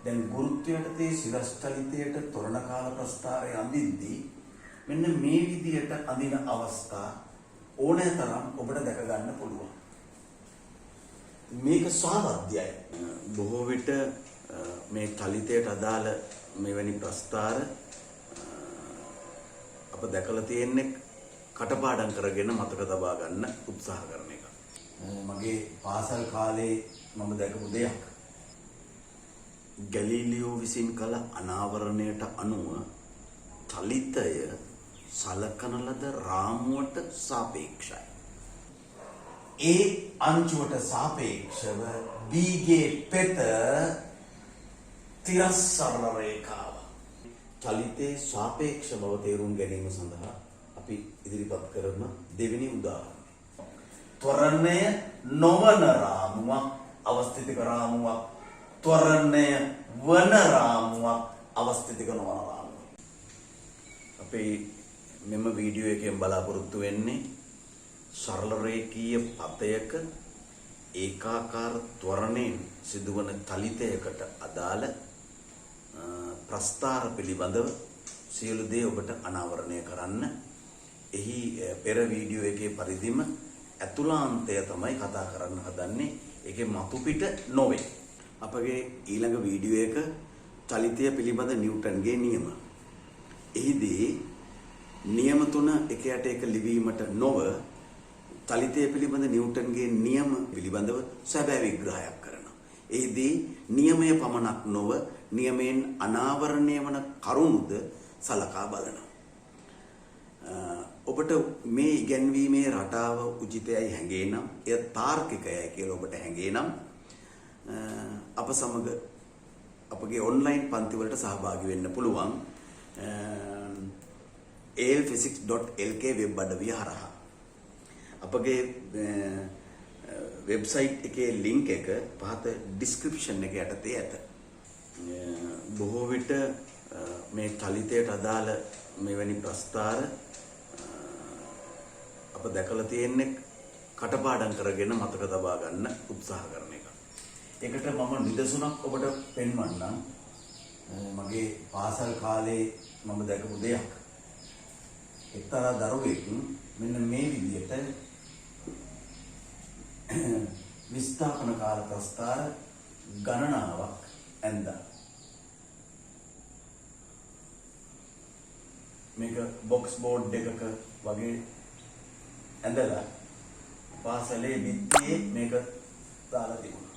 දැන් ගුරුත්වයටදී සිරස්තලිතයට තොරණ කාල ප්‍රස්ථාරය අඳිද්දී මෙන්න මේ විදියට අඳින අවස්ථා ඕනෑ තරම් ඔබට දැක ගන්න පුළුවන්. මේක සාධ්‍යයි. බොහෝ විට මේ තලිතයට අදාළ මෙවැනි ප්‍රස්ථාර අප දැකලා තියෙන්නේ කටපාඩම් කරගෙන මතක තබා ගන්න උත්සාහ කරන එක. මගේ පාසල් කාලේ මම දැකපු දෙයක්. ගැලීලියෝ විසින් කළ අනාවරණයට අනුව තලිතය සලකන ලද රාමුවට සාපේක්ෂයි. ඒ අංචුවට සාපේක්ෂව බීගේ පෙත තිරස්සරණ රේඛාව. තලිතේ සාපේක්ෂ බව තේරුම් ගැනීම සඳහා අපි ඉදිරිපත් කරන දෙවෙනි උදාහරණය. ත්වරණය නොවන රාමුවක් අවස්ථිතික රාමුවක්, ත්වරණය වන රාමුවක් අවස්ථිතික නොවන රාමුවක්. අපි මෙම වීඩියෝ එකෙන් බලාපොරොත්තු වෙන්නේ සරල රේඛීය පතයක ඒකාකාර ත්වරණයෙන් සිදුවන තලිතයකට අදාළ ප්‍රස්ථාර පිළිබඳව සියලු දේ ඔබට අනාවරණය කරන්න. එහි පෙර වීඩියෝ එකේ පරිදිම ඇතුළාන්තය තමයි කතා කරන්න හදන්නේ. ඒකේ මතු පිට නොවේ. අපගේ ඊළඟ වීඩියෝ එක චලිතය පිළිබඳ නිව්ටන්ගේ නියම. එහිදී නියම තුන එකයට එක ලිවීමට නොව චලිතය පිළිබඳ නිව්ටන්ගේ නියම පිළිබඳව සැබෑ විග්‍රහයක් කරනවා. එහිදී නියමය පමණක් නොව නියමයෙන් අනාවරණය වන කරුණුද සලකා බලනවා. ඔබට මේ ඉගැන්වීමේ රටාව උචිතයයි හැඟේ නම්, එය තාර්කිකයයි කියලා ඔබට හැඟේ නම් අප සමග අපගේ ඔන්ලයින් පන්තිවලට සහභාගී වෙන්න පුළුවන්. alphysics.lk වෙබ් අඩවිය හරහා. අපගේ වෙබ්සයිට් එකේ ලින්ක් එක පහත ඩිස්ක්‍රිප්ෂන් එක යටතේ ඇත. බොහෝ විට මේ තලිතයට අදාළ මෙවැනි ප්‍රස්ථාර අප දැකලා තියෙන්නේ කටපාඩම් කරගෙන මතක තබා ගන්න උත්සාහ කරන එක. ඒකට මම නිදසුනක් ඔබට පෙන්වන්නම්. මගේ පාසල් කාලේ මම දැකපු දෙයක්. එක්තරා දරුවෙක් මෙන්න මේ විදියට විස්ථාපන කාල ප්‍රස්ථාර ගණනාවක් ඇඳා. මේක බොක්ස් බෝඩ් එකක වගේ ඇඳලා පාසලේ බිත්තියේ මේක දාලා තිබුණා.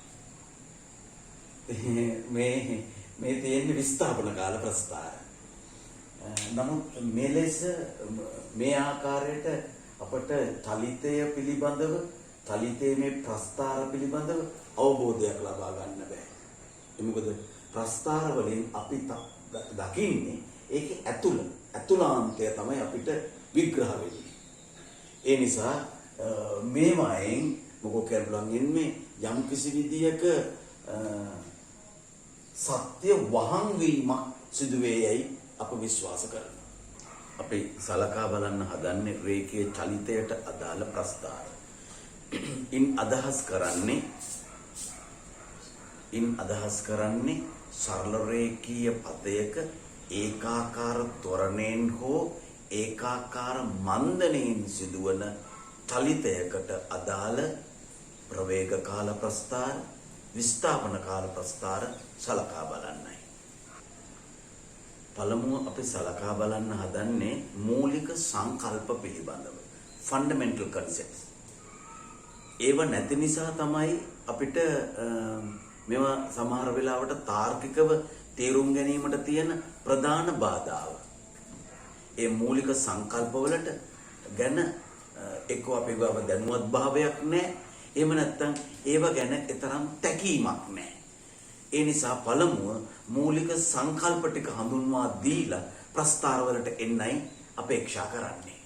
මේ තියෙන්නේ විස්ථාපන කාල ප්‍රස්ථාර. නමුත් මේ ලෙස මේ ආකාරයට අපට තලිතය පිළිබඳව, තලිතයේ මේ ප්‍රස්ථාර පිළිබඳව අවබෝධයක් ලබා ගන්න බෑ. මොකද ප්‍රස්ථාර වලින් අපි දකින්නේ ඒකේ ඇතුළාන්තය තමයි අපිට විග්‍රහ වෙන්නේ. ඒ නිසා මේවායින් මොකෝ කියන්න යම් කිසි විදියක සත්‍ය වහන් වීමක් සිදු වේයයි අප විශ්වාස කරනවා. අපි සලකා බලන්න හදන්නේ රේඛීය චලිතයට අදාළ ප්‍රස්ථාර. ඉන් අදහස් කරන්නේ සරල රේඛීය පතයක ඒකාකාර ත්වරණයෙන් හෝ ඒකාකාර මන්දනයෙන් සිදුවන චලිතයකට අදාළ ප්‍රවේග කාල ප්‍රස්ථාර, විස්ථාපන කාල ප්‍රස්ථාර සලකා බලන්නයි. පළමුව අපි සලකා බලන්න හදන්නේ මූලික සංකල්ප පිළිබඳව, fundamental concepts. ඒව නැති නිසා තමයි අපිට මේවා සමහර වෙලාවට තාර්කිකව තේරුම් ගැනීමට තියෙන ප්‍රධාන බාධාව. ඒ මූලික සංකල්පවලට ගැන එක්කෝ අපේ බව දැනුවත් භාවයක් නැහැ. එහෙම නැත්නම් ඒව ගැන තරම් තැකීමක් නැහැ. ඒ නිසා පළමුව මූලික සංකල්ප ටික හඳුන්වා දීලා ප්‍රස්ථාරවලට එන්නයි අපේක්ෂා කරන්නේ.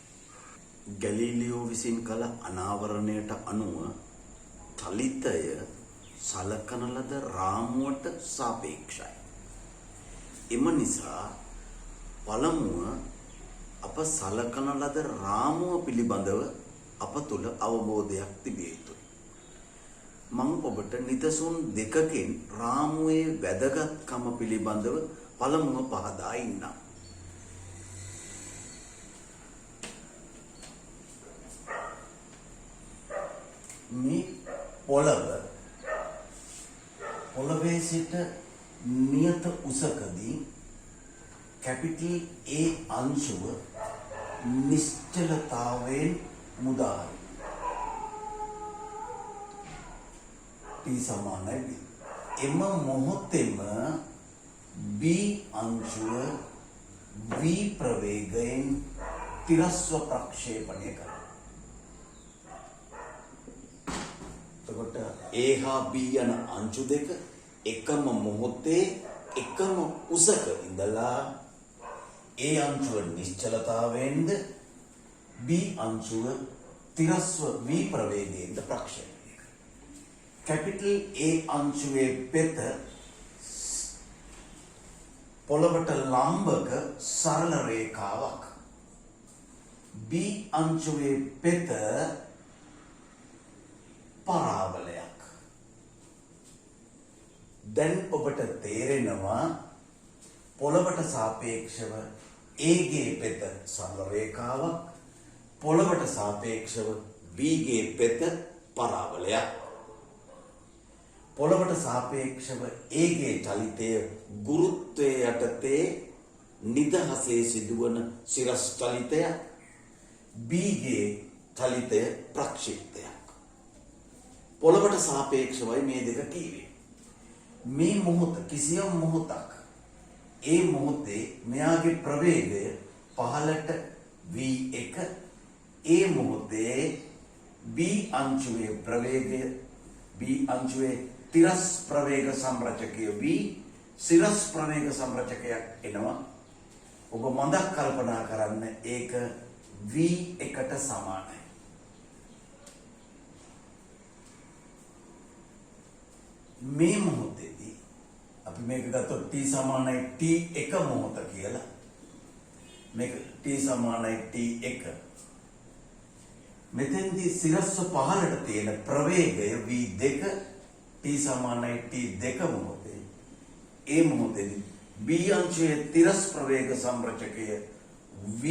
ගැලීලියෝ විසින් කළ අනාවරණයට අනුව තලිතය සලකන ලද රාමුවට සාපේක්ෂයි. එම නිසා පළමුව අප සලකන ලද රාමුව පිළිබඳව අප තුළ අවබෝධයක් තිබිය යුතුයි. මම ඔබට නිදසුන් දෙකකින් රාමුවේ වැදගත්කම පිළිබඳව පළමුව පහදා ඉන්නම්. මේ පොළවේ සිට නියත උසකදී කැපිටල් A අංශුව නිශ්චලතාවයෙන් මුදා T සමානයි B. එම මොහොතේම B අංශුව V ප්‍රවේගයෙන් තිරස්ව ප්‍රක්ෂේපණය කරනවා. එතකොට A හා B යන අංශු දෙක එකම මොහොතේ එකම උසක ඉඳලා A අංශුව නිශ්චලතාවයෙන්ද B අංශුව තිරස්ව V ප්‍රවේගයෙන්ද ප්‍රක්ෂේපණය කරනවා. කැපිටල් A අංශුවේ පෙත පොළවට ලම්බක සරල රේඛාවක්. B අංශුවේ පෙත පරාවලයක්. දැන් ඔබට තේරෙනවා පොළවට සාපේක්ෂව A ගේ පෙත සරල රේඛාවක්, පොළවට සාපේක්ෂව B ගේ පෙත පරාවලයක්. පොළවට සාපේක්ෂව A ගේ චලිතය ගුරුත්වයේ යටතේ නිදහසේ සිදුවන සිරස් චලිතය, B ගේ චලිතය ප්‍රක්ෂිප්තයක්. පොළවට සාපේක්ෂවයි මේ දෙක කීවේ. මේ මොහොත කිසියම් මොහොතක් ඒ මොහොතේ මෙයාගේ ප්‍රවේගය පහළට v1, ඒ මොහොතේ B අංශුවේ ප්‍රවේගය B අංශුවේ තිරස් ප්‍රවේග සම්රචකය V සිරස් ප්‍රවේග සම්රචකයක් එනවා. ඔබ මඳක් කල්පනා කරන්න ඒක V1ට සමානයි. මේ මොහොතේදී අපි මේක ගත්තොත් t සමානයි t1 මොහොත කියලා. මේක t සමානයි t1. මෙතෙන්දී සිරස්ව පහළට තියෙන ප්‍රවේගය v2 t සමානයි t2 මොහොතේ. ඒ මොහොතේදී B අංශයේ තිරස් ප්‍රවේග සම්රචකය v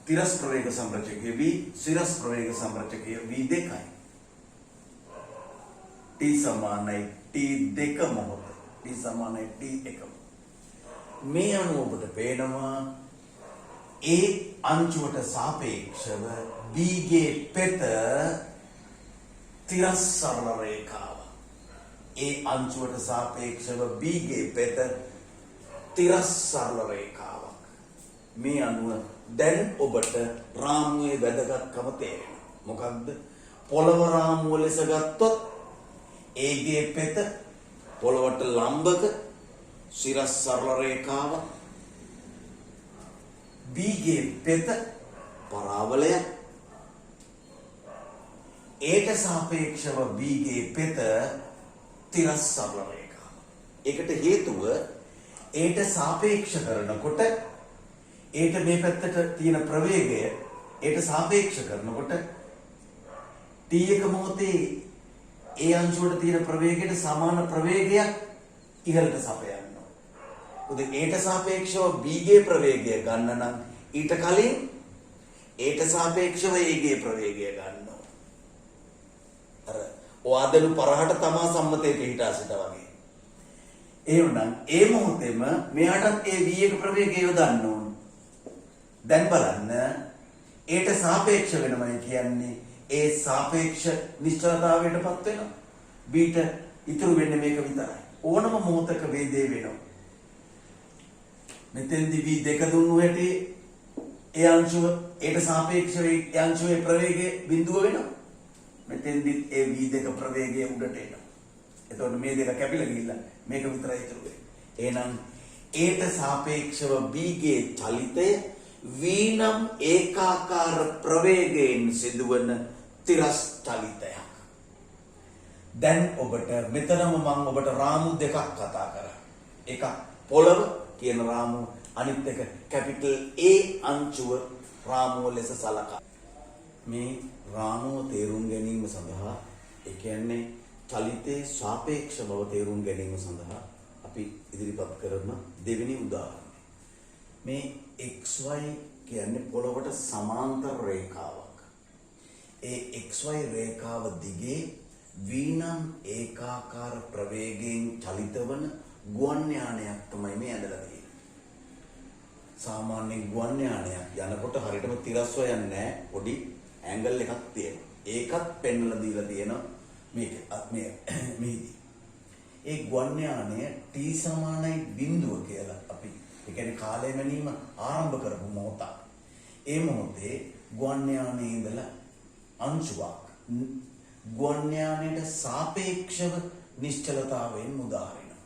තිරස් ප්‍රවේග සම්රචකය v සිරස් ප්‍රවේග සම්රචකය v2යි. t සමානයි t2 මොහොත. t සමානයි t1. මේ අනුව ඔබට පේනවා A අංශුවට සාපේක්ෂව B ගේ පෙත තිරස් සරල රේඛාව. A අංශුවට සාපේක්ෂව B ගේ පෙත තිරස් සරල රේඛාවක්. මේ අනුව දැන් ඔබට රාමුවේ වැදගත්කම තේරෙනවා. මොකක්ද? පොළව රාමුව ලෙස ගත්තොත් A ගේ පෙත පොළවට ලම්බක සිරස් සරල රේඛාවක්. B ගේ පෙත පරාවලයක්. ඒට සාපේක්ෂව B ගේ පෙත තිරස් සරල රේඛාවක්. ඒකට හේතුව ඒට සාපේක්ෂ කරනකොට ඒට මේ පැත්තට තියෙන ප්‍රවේගය ඒට සාපේක්ෂ කරනකොට t1 මොහොතේ A අංශුවට තියෙන ප්‍රවේගයට සමාන ප්‍රවේගයක් ඉහළට සපයනවා. උදේ ඒට සාපේක්ෂව B ගේ ප්‍රවේගය ගන්න නම් ඊට කලින් ඒට සාපේක්ෂව A ගේ ප්‍රවේගය ගන්නවා. අර ඔයාදලු පරහට තමා සම්මතයේ පිටා සිට වගේ. එහෙනම් ඒ මොහොතේම මෙයාටත් ඒ v1 ප්‍රවේගය යොදන්න ඕන. දැන් බලන්න ඒට සාපේක්ෂ වෙනවයි කියන්නේ ඒ සාපේක්ෂ නිශ්චලතාවයටපත් වෙනවා. බීට ඉතුරු වෙන්නේ මේක විතරයි. ඕනම මොහොතක වේදේ වෙනවා. මෙතෙන්දී v2 දුන්නු හැටි ඒ අංශුව ඒට සාපේක්ෂව ඒ අංශුවේ ප්‍රවේගය බිඳුව වෙනවා. මෙතෙන්දී ඒ v2 ප්‍රවේගය උඩට එනවා. එතකොට මේ දෙක කැපිලා ගිහිල්ලා මේක විතරයි ඉතුරු වෙන්නේ. එහෙනම් ඒට සාපේක්ෂව b ගේ චලිතය v නම් ඒකාකාර ප්‍රවේගයෙන් සිදුවන තිරස් චලිතයක්. දැන් ඔබට මෙතනම මම ඔබට රාමු දෙකක් කතා කරා. එකක් පොළව කියන රාමුව, අනිත් එක කැපිටල් A අංශුව රාමුව ලෙස සලකා. මේ රාමුව තේරුම් ගැනීම සඳහා ඒ කියන්නේ චලිතයේ සාපේක්ෂ බව තේරුම් ගැනීම සඳහා අපි ඉදිරිපත් කරන දෙවෙනි උදාහරණය. මේ XY කියන්නේ පොළොවට සමාන්තර රේඛාවක්. ඒ XY රේඛාව දිගේ V නම් ඒකාකාර ප්‍රවේගයෙන් චලිත වන ගුවන් යානයක් තමයි මේ ඇඳලා තියෙන්නේ. සාමාන්‍ය ගුවන් යානයක් යනකොට හරියටම තිරස්ව යන්නේ නැහැ. පොඩි ඇන්ගල් එකක් තියෙනවා. ඒකත් පෙන්වලා දීලා තියෙනවා මේදී. ඒ ගුවන් යානය t සමානයි 0 කියලා අපි ඒ කියන්නේ කාලය මැනීම ආරම්භ කරපු මොහොත. ඒ මොහොතේ ගුවන් යානයේ ඉඳලා අංශුවක් ගුවන් යානයට සාපේක්ෂව නිශ්චලතාවයෙන් මුදා හරිනවා.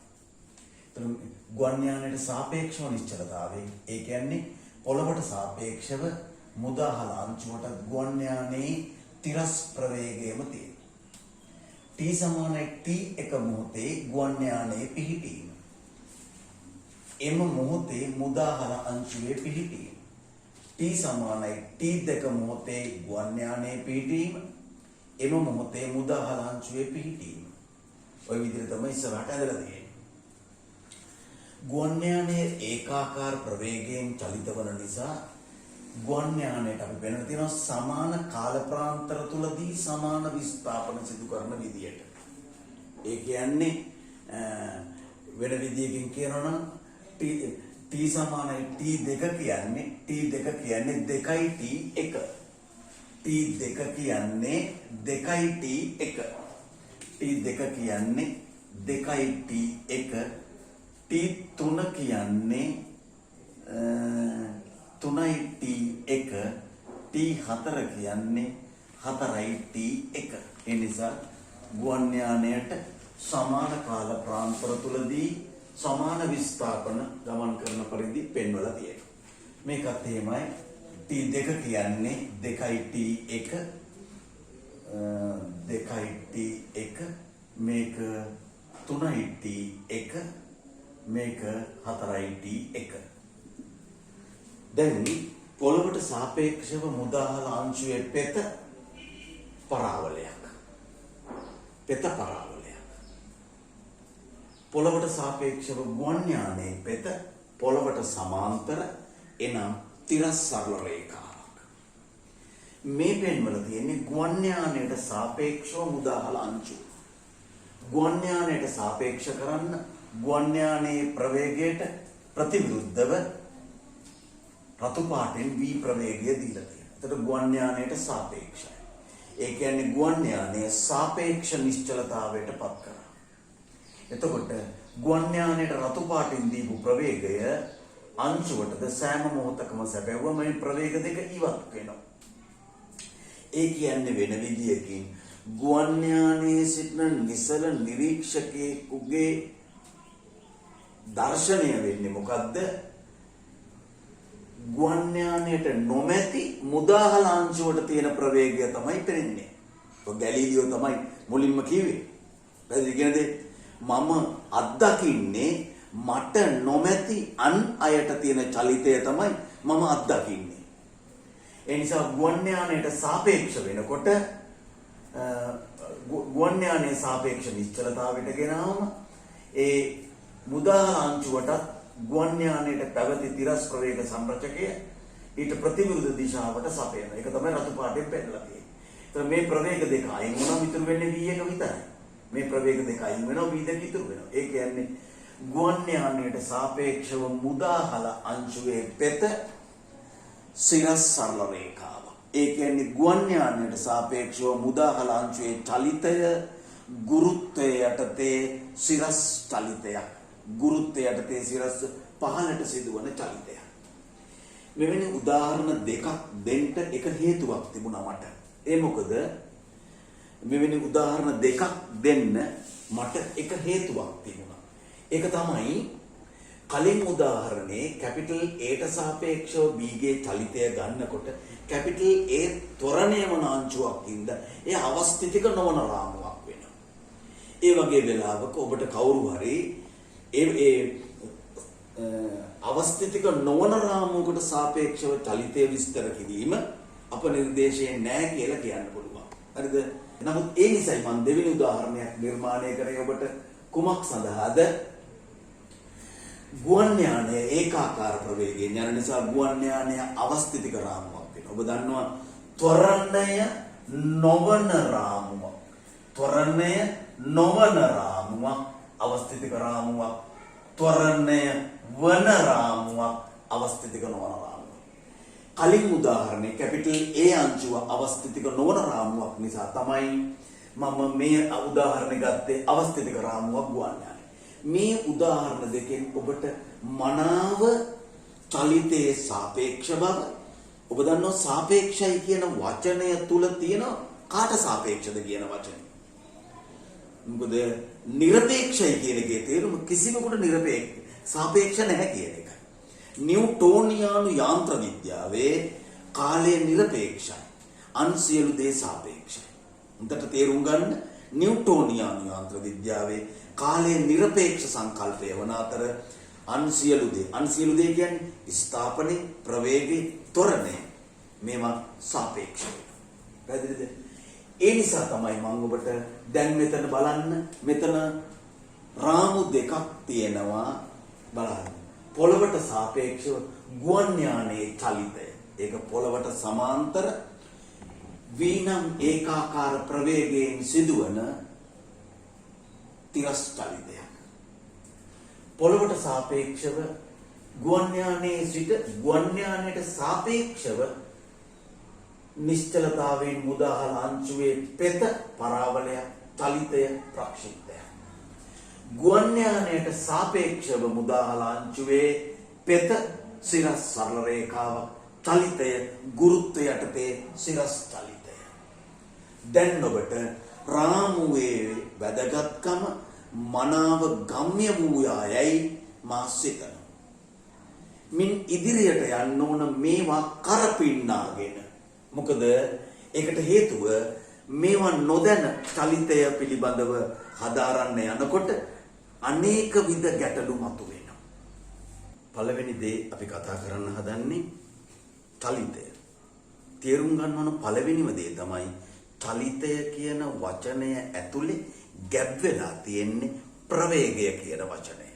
එතන ගුවන් යානයට සාපේක්ෂව නිශ්චලතාවයෙන් ඒ කියන්නේ පොළවට සාපේක්ෂව මුදාහල අංශුවට ගුවන් යානයේ තිරස් ප්‍රවේගයම තියෙනවා. t සමානයි t එක මොහොතේ ගුවන් යානයේ පිහිටීම. එම මොහොතේ මුදාහල අංශුවේ පිහිටීම. t සමානයි t දෙක මොහොතේ ගුවන් යානයේ පිහිටීම. එම මොහොතේ මුදාහල අංශුවේ පිහිටීම. ඔය විදිහට තමයි ඉස්සරහට ඇදලා තියෙන්නේ. ගුවන් යානයේ ඒකාකාර ප්‍රවේගයෙන් චලිත වන නිසා ගුවන් යානයට අපි වෙනම තියෙනවා සමාන කාල ප්‍රාන්තර තුලදී සමාන විස්ථාපන සිදු කරන විදියට. ඒ කියන්නේ වෙන විදියකින් කියනවා නම් t සමානයි t2 කියන්නේ t2 කියන්නේ 2t1. t2 කියන්නේ 2t1. t2 කියන්නේ 2t1. t3 කියන්නේ 3t1. t4 කියන්නේ 4t1. ඒ නිසා ගුවන් යානයට සමාන කාල ප්‍රාන්තර තුලදී සමාන විස්ථාපන ගමන් කරන පරිදි පෙන්වලා තියෙනවා. මේකත් එහෙමයි. t2 කියන්නේ 2t1 2t1 මේක 3t1 මේක 4t1. දැන් පොළවට සාපේක්ෂව මුදාහල අංශුවේ පෙත පරාවලයක්. පෙත පරාවලයක්. පොළවට සාපේක්ෂව ගුවන් යානයේ පෙත පොළවට සමාන්තර එනම් තිරස් සරල රේඛාවක්. මේ පෙන්වල තියෙන්නේ ගුවන් යානයට සාපේක්ෂව මුදාහල අංශුව. ගුවන් යානයට සාපේක්ෂ කරන්න ගුවන් යානයේ ප්‍රවේගයට ප්‍රතිවිරුද්ධව රතු පාටෙන් v ප්‍රවේගය දීලා තියෙනවා. එතකොට ගුවන් යානයට සාපේක්ෂයි. ඒ කියන්නේ ගුවන් යානය සාපේක්ෂ නිශ්චලතාවයට පත් කරනවා. එතකොට ගුවන් යානයට රතු පාටින් දීපු ප්‍රවේගය අංශුවටද සෑම මොහොතකම සැබෑවම මේ ප්‍රවේග දෙක ඉවත් වෙනවා. ඒ කියන්නේ වෙන විදියකින් ගුවන් යානයේ සිටින නිසල නිරීක්ෂකයෙකුගේ දර්ශනය වෙන්නේ මොකද්ද? ගුවන් යානයට නොමැති මුදාහල අංශුවට තියෙන ප්‍රවේගය තමයි පෙනෙන්නේ. ඔය ගැලීලියෝ තමයි මුලින්ම කිව්වේ. පැහැදිලිද? මම අත්දකින්නේ මට නොමැති අන් අයට තියෙන චලිතය තමයි මම අත්දකින්නේ. ඒ නිසා ගුවන් යානයට සාපේක්ෂ වෙනකොට ගුවන් යානයේ සාපේක්ෂ නිශ්චලතාවයට ගෙනාවම ඒ මුදාහල අංශුවට ගුවන් යානයට පැවති තිරස් ප්‍රවේග සංරචකය ඊට ප්‍රතිවිරුද්ධ දිශාවට සපයනවා. ඒක තමයි රතු පාටෙන් පෙන්නලා තියෙන්නේ. ඒතර මේ ප්‍රවේග දෙක අයින් වුණාම ඉතුරු වෙන්නේ v1 විතරයි. මේ ප්‍රවේග දෙක අයින් වෙනවා v2 ඉතුරු වෙනවා. ඒ කියන්නේ ගුවන් යානයට සාපේක්ෂව මුදාහල අංශුවේ පෙත සිරස් සරල රේඛාව. ඒ කියන්නේ ගුවන් යානයට සාපේක්ෂව මුදාහල අංශුවේ චලිතය ගුරුත්වය යටතේ සිරස් චලිතයක්. ගුරුත්වය යටතේ සිරස් පහළට සිදුවන චලිතයක්. මෙවැනි උදාහරණ දෙකක් දෙන්න එක හේතුවක් තිබුණා මට. ඒ මොකද මෙවැනි උදාහරණ දෙකක් දෙන්න මට එක හේතුවක් තිබුණා. ඒක තමයි කලින් උදාහරණේ කැපිටල් A ට සාපේක්ෂව B ගේ චලිතය ගන්නකොට කැපිටල් A ත්වරණය වන අංශුවක් ඉඳ ඒ අවස්ථිතික නොවන රාමුවක් වෙනවා. ඒ වගේ වෙලාවක ඔබට කවුරු හරි ඒ අවස්ථිතික නොවන රාමුවකට සාපේක්ෂව චලිතය විස්තර කිරීම අපනිර්දේශයේ නැහැ කියලා කියන්න පුළුවන්. හරිද? නමුත් ඒ නිසයි මම දෙවෙනි උදාහරණයක් නිර්මාණය කරේ ඔබට කුමක් සඳහාද? ගුවන් යානය ඒකාකාර ප්‍රවේගයෙන් යන නිසා ගුවන් යානය අවස්ථිතික රාමුවක් වෙනවා. ඔබ දන්නවා ත්වරණය නොවන රාමුවක්. ත්වරණය නොවන රාමුවක් අවස්ථිතික රාමුවක්. ත්වරණය වන රාමුවක් අවස්ථිතික නොවන රාමුවක්. කලින් උදාහරණේ කැපිටල් A අංශුව අවස්ථිතික නොවන රාමුවක් නිසා තමයි මම මේ උදාහරණය ගත්තේ අවස්ථිතික රාමුවක් ගුවන් යානය. මේ උදාහරණ දෙකෙන් ඔබට මනාව චලිතයේ සාපේක්ෂ බව ඔබ දන්නවා සාපේක්ෂයි කියන වචනය තුල තියෙන කාට සාපේක්ෂද කියන වචනේ. මොකද නිරපේක්ෂයි කියන එකේ තේරුම කිසිවෙකුට සාපේක්ෂ නැහැ කියන එක. නිව්ටෝනියානු යාන්ත්‍ර විද්‍යාවේ කාලය නිරපේක්ෂයි. අන් සියලු දේ සාපේක්ෂයි. උන්ට තේරුම් ගන්න නිව්ටෝනියානු යාන්ත්‍ර විද්‍යාවේ කාලය නිරපේක්ෂ සංකල්පය වන අතර අන් සියලු දේ කියන්නේ ස්ථාපනය, ප්‍රවේගය, ත්වරණය මේවා සාපේක්ෂයි. පැහැදිලිද? ඒ නිසා තමයි මම ඔබට දැන් මෙතන බලන්න මෙතන රාමු දෙකක් තියෙනවා බලන්න. පොළවට සාපේක්ෂව ගුවන් යානයේ චලිතය. ඒක පොළවට සමාන්තර වීනම් ඒකාකාර ප්‍රවේගයෙන් සිදුවන තිරස් චලිතයක්. පොළවට සාපේක්ෂව ගුවන් යානයේ සිට ගුවන් යානයට සාපේක්ෂව නිශ්චලතාවයෙන් මුදාහල අංශුවේ පෙත පරාවලය චලිතය ප්‍රක්ෂිප්තය. ගුවන් යානයට සාපේක්ෂව මුදාහල අංශුවේ පෙත සිරස් සරල රේඛාවක් චලිතය ගුරුත්වය යටතේ සිරස් චලිතය. දැන් ඔබට රාමුවේ වැදගත්කම මනාව ගම්‍ය වූයායයි මා සිතනවා. මින් ඉදිරියට යන්න ඕන මේවා කරපින්නාගෙන. මොකද ඒකට හේතුව මේවා නොදැන චලිතය පිළිබඳව හදාරන්න යනකොට අනේක විද ගැටලු මතුවෙනවා. පළවෙනි දේ අපි කතා කරන්න හදන්නේ චලිතය. තේරුම් ගන්න ඕන පළවෙනිම දේ තමයි චලිතය කියන වචනය ඇතුලේ ගැබ් වෙලා තියෙන්නේ ප්‍රවේගය කියන වචනය.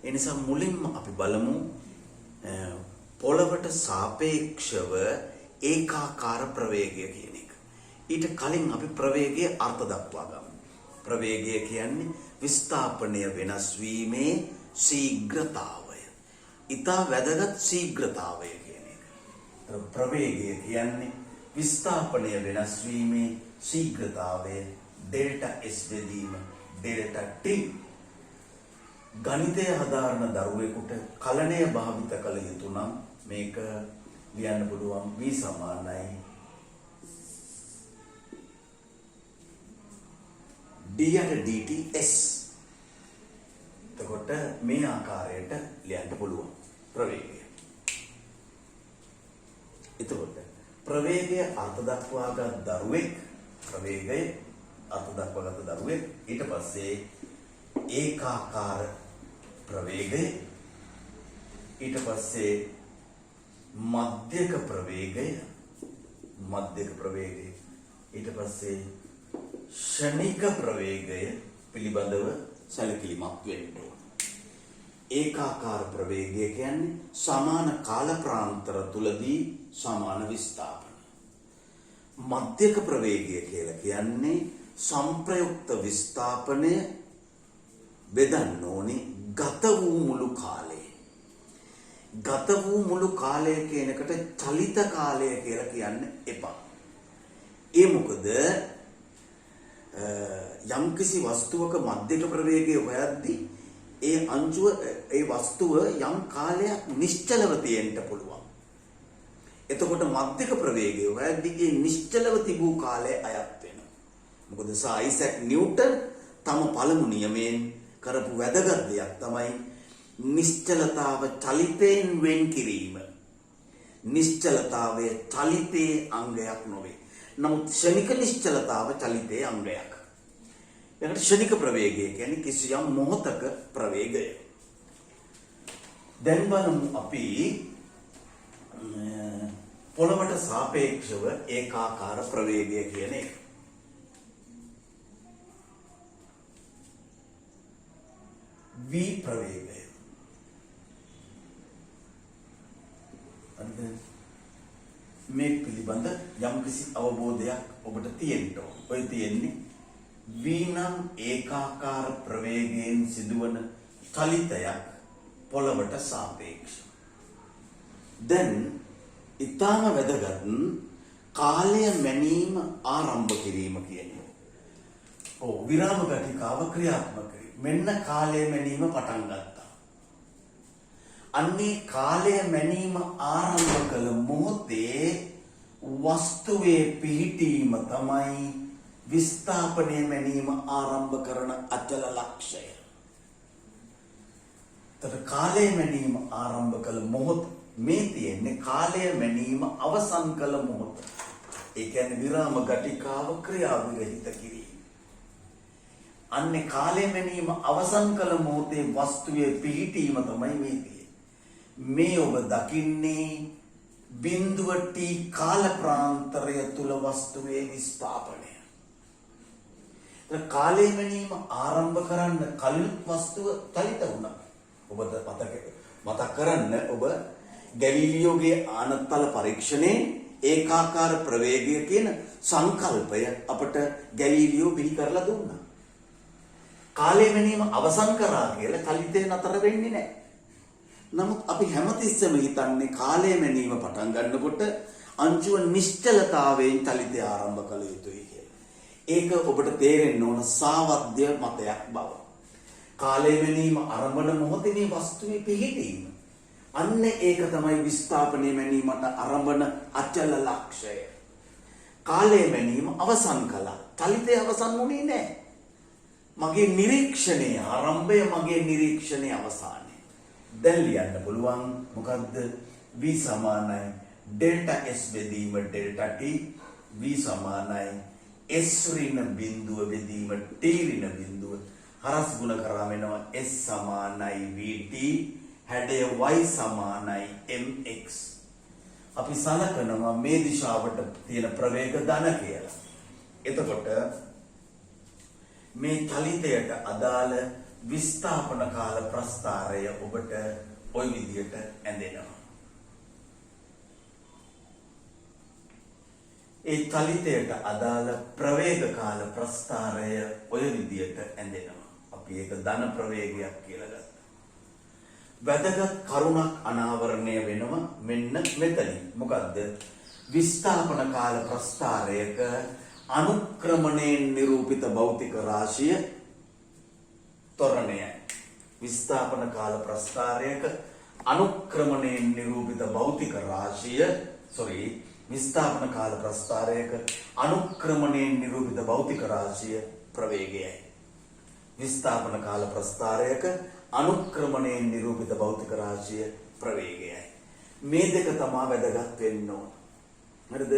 ඒ නිසා මුලින්ම අපි බලමු පොළවට සාපේක්ෂව ඒකාකාර ප්‍රවේගය කියන එක. ඊට කලින් අපි ප්‍රවේගයේ අර්ථ දක්වා ගමු. ප්‍රවේගය කියන්නේ විස්ථාපනය වෙනස් වීමේ ශීඝ්‍රතාවය. ඊට වැදගත් ශීඝ්‍රතාවය කියන එක. ප්‍රවේගය කියන්නේ විස්ථාපනය වෙනස් වීමේ ශීඝ්‍රතාවය ඩෙල්ටා S බෙදීම ඩෙල්ටා T. ගණිතය හදාරන දරුවෙකුට කලණය භාවිත කළ යුතු නම් මේක ලියන්න පුළුවන් v සමානයි d dt s. එතකොට මේ ආකාරයට ලියන්න පුළුවන් ප්‍රවේගය. එතකොට ප්‍රවේගය අර්ථ දක්වාගත් දරුවෙක් ඊට පස්සේ ඒකාකාර ප්‍රවේගය ඊට පස්සේ මධ්‍යක ප්‍රවේගය ඊට පස්සේ ෂණික ප්‍රවේගය පිළිබඳව සැලකිලිමත් වෙන්න ඕන. ඒකාකාර ප්‍රවේගය කියන්නේ සමාන කාල ප්‍රාන්තර තුලදී සමාන විස්ථාපන. මධ්‍යක ප්‍රවේගය කියලා කියන්නේ සංප්‍රයුක්ත විස්ථාපනය බෙදන්න ඕනේ ගත වූ මුළු කාලය. ගත වූ මුළු කාලය කියන එකට චලිත කාලය කියලා කියන්න එපා. ඒ මොකද යම්කිසි වස්තුවක මධ්‍යක ප්‍රවේගය හොයද්දී ඒ අංශුව ඒ වස්තුව යම් කාලයක් නිශ්චලව තියෙන්න පුළුවන්. එතකොට මධ්‍යක ප්‍රවේගය හොයද්දී ඒ නිශ්චලව තිබූ කාලය අයත් වෙනවා. මොකද සර් අයිසැක් නිව්ටන් තම පළමු නියමයෙන් කරපු වැදගත් දෙයක් තමයි නිශ්චලතාව චලිතයෙන් වෙන් කිරීම. නිශ්චලතාවය චලිතයේ අංගයක් නොවේ. නමුත් ෂණික නිශ්චලතාව චලිතයේ අංගයක්. ඒකට ෂණික ප්‍රවේගය කියන්නේ කිසියම් මොහොතක ප්‍රවේගය. දැන් බලමු අපි පොළවට සාපේක්ෂව ඒකාකාර ප්‍රවේගය කියන එක. v ප්‍රවේගය. මේ පිළිබඳ යම්කිසි අවබෝධයක් ඔබට තියෙන්න ඕන. ඔය තියෙන්නේ v නම් ඒකාකාර ප්‍රවේගයෙන් සිදුවන චලිතයක් පොළවට සාපේක්ෂව. දැන් ඊටම වැදගත් කාලය මැනීම ආරම්භ කිරීම කියන්නේ. විරාම ගටිකාව ක්‍රියාත්මක වේ. මෙන්න කාලය මැනීම පටන් ගත්තා. අන්නේ කාලය මැනීම ආරම්භ කළ මොහොතේ වස්තුවේ පිහිටීම තමයි විස්ථාපනය මැනීම ආරම්භ කරන අචල ලක්ෂය. තද කාලය මැනීම ආරම්භ කළ මොහොත මේ තියෙන්නේ කාලය මැනීම අවසන් කළ මොහොත. ඒ කියන්නේ විරාම ගටිකාව ක්‍රියාවිරහිත කිරීම. අන්නේ කාලය මැනීම අවසන් කළ මොහොතේ වස්තුවේ පිහිටීම තමයි මේ තියෙන්නේ. මේ ඔබ දකින්නේ බිඳුව t කාල ප්‍රාන්තරය තුල වස්තුවේ විස්ථාපනය. කාලය මැනීම ආරම්භ කරන්න කලින් වස්තුව චලිත වුණා. ඔබ මතක් කරන්න ඔබ ගැලීලියෝගේ ආනත්තල පරීක්ෂණේ ඒකාකාර ප්‍රවේගය කියන සංකල්පය අපට ගැලීලියෝ බිහි කරලා දුන්නා. කාලය මැනීම අවසන් කරා කියලා චලිතේ නතර වෙන්නේ නැහැ. නමුත් අපි හැමතිස්සෙම හිතන්නේ කාලය මැනීම පටන් ගන්නකොට අංශුව නිශ්චලතාවයෙන් චලිතය ආරම්භ කළ යුතුයි කියලා. ඒක ඔබට තේරෙන්න ඕන සාවද්‍ය මතයක් බව. කාලය මැනීම ආරම්භන මොහොතේ මේ වස්තුවේ පිහිටීම. අන්න ඒක තමයි විස්ථාපනය මැනීමට ආරම්භන අචල ලක්ෂය. කාලය මැනීම අවසන් කළා. චලිතය අවසන් වුණේ නැහැ. මගේ නිරීක්ෂණයේ ආරම්භය මගේ නිරීක්ෂණයේ අවසානය. දැන් ලියන්න පුළුවන් මොකද්ද? v සමානයි ඩෙල්ටා s බෙදීම ඩෙල්ටා t v සමානයි s ඍණ බිඳුව බෙදීම t ඍණ බිඳුව හරස් ගුණ කරාම එනවා s සමානයි vt හැඩය y සමානයි mx. අපි සලකනවා මේ දිශාවට තියෙන ප්‍රවේග ධන කියලා. එතකොට මේ චලිතයට අදාළ විස්ථාපන කාල ප්‍රස්ථාරය ඔබට ওই විදියට ඇඳෙනවා. ඒ චලිතයට අදාළ ප්‍රවේග කාල ප්‍රස්ථාරය ඔය විදියට ඇඳෙනවා. අපි ඒක ධන ප්‍රවේගයක් කියලා ගත්තා. වැදගත් කරුණක් අනාවරණය වෙනවා මෙන්න මෙතනින්. මොකද්ද? විස්ථාපන කාල ප්‍රස්ථාරයක අනුක්‍රමණයෙන් නිරූපිත භෞතික රාශිය ත්වරණයයි. විස්ථාපන කාල ප්‍රස්ථාරයක අනුක්‍රමණයෙන් නිරූපිත භෞතික රාශිය විස්ථාපන කාල ප්‍රස්ථාරයක අනුක්‍රමණයෙන් නිරූපිත භෞතික රාශිය ප්‍රවේගයයි. විස්ථාපන කාල ප්‍රස්ථාරයක අනුක්‍රමණයෙන් නිරූපිත භෞතික රාශිය ප්‍රවේගයයි. මේ දෙක තමයි වැදගත් වෙන්න ඕන. හරිද?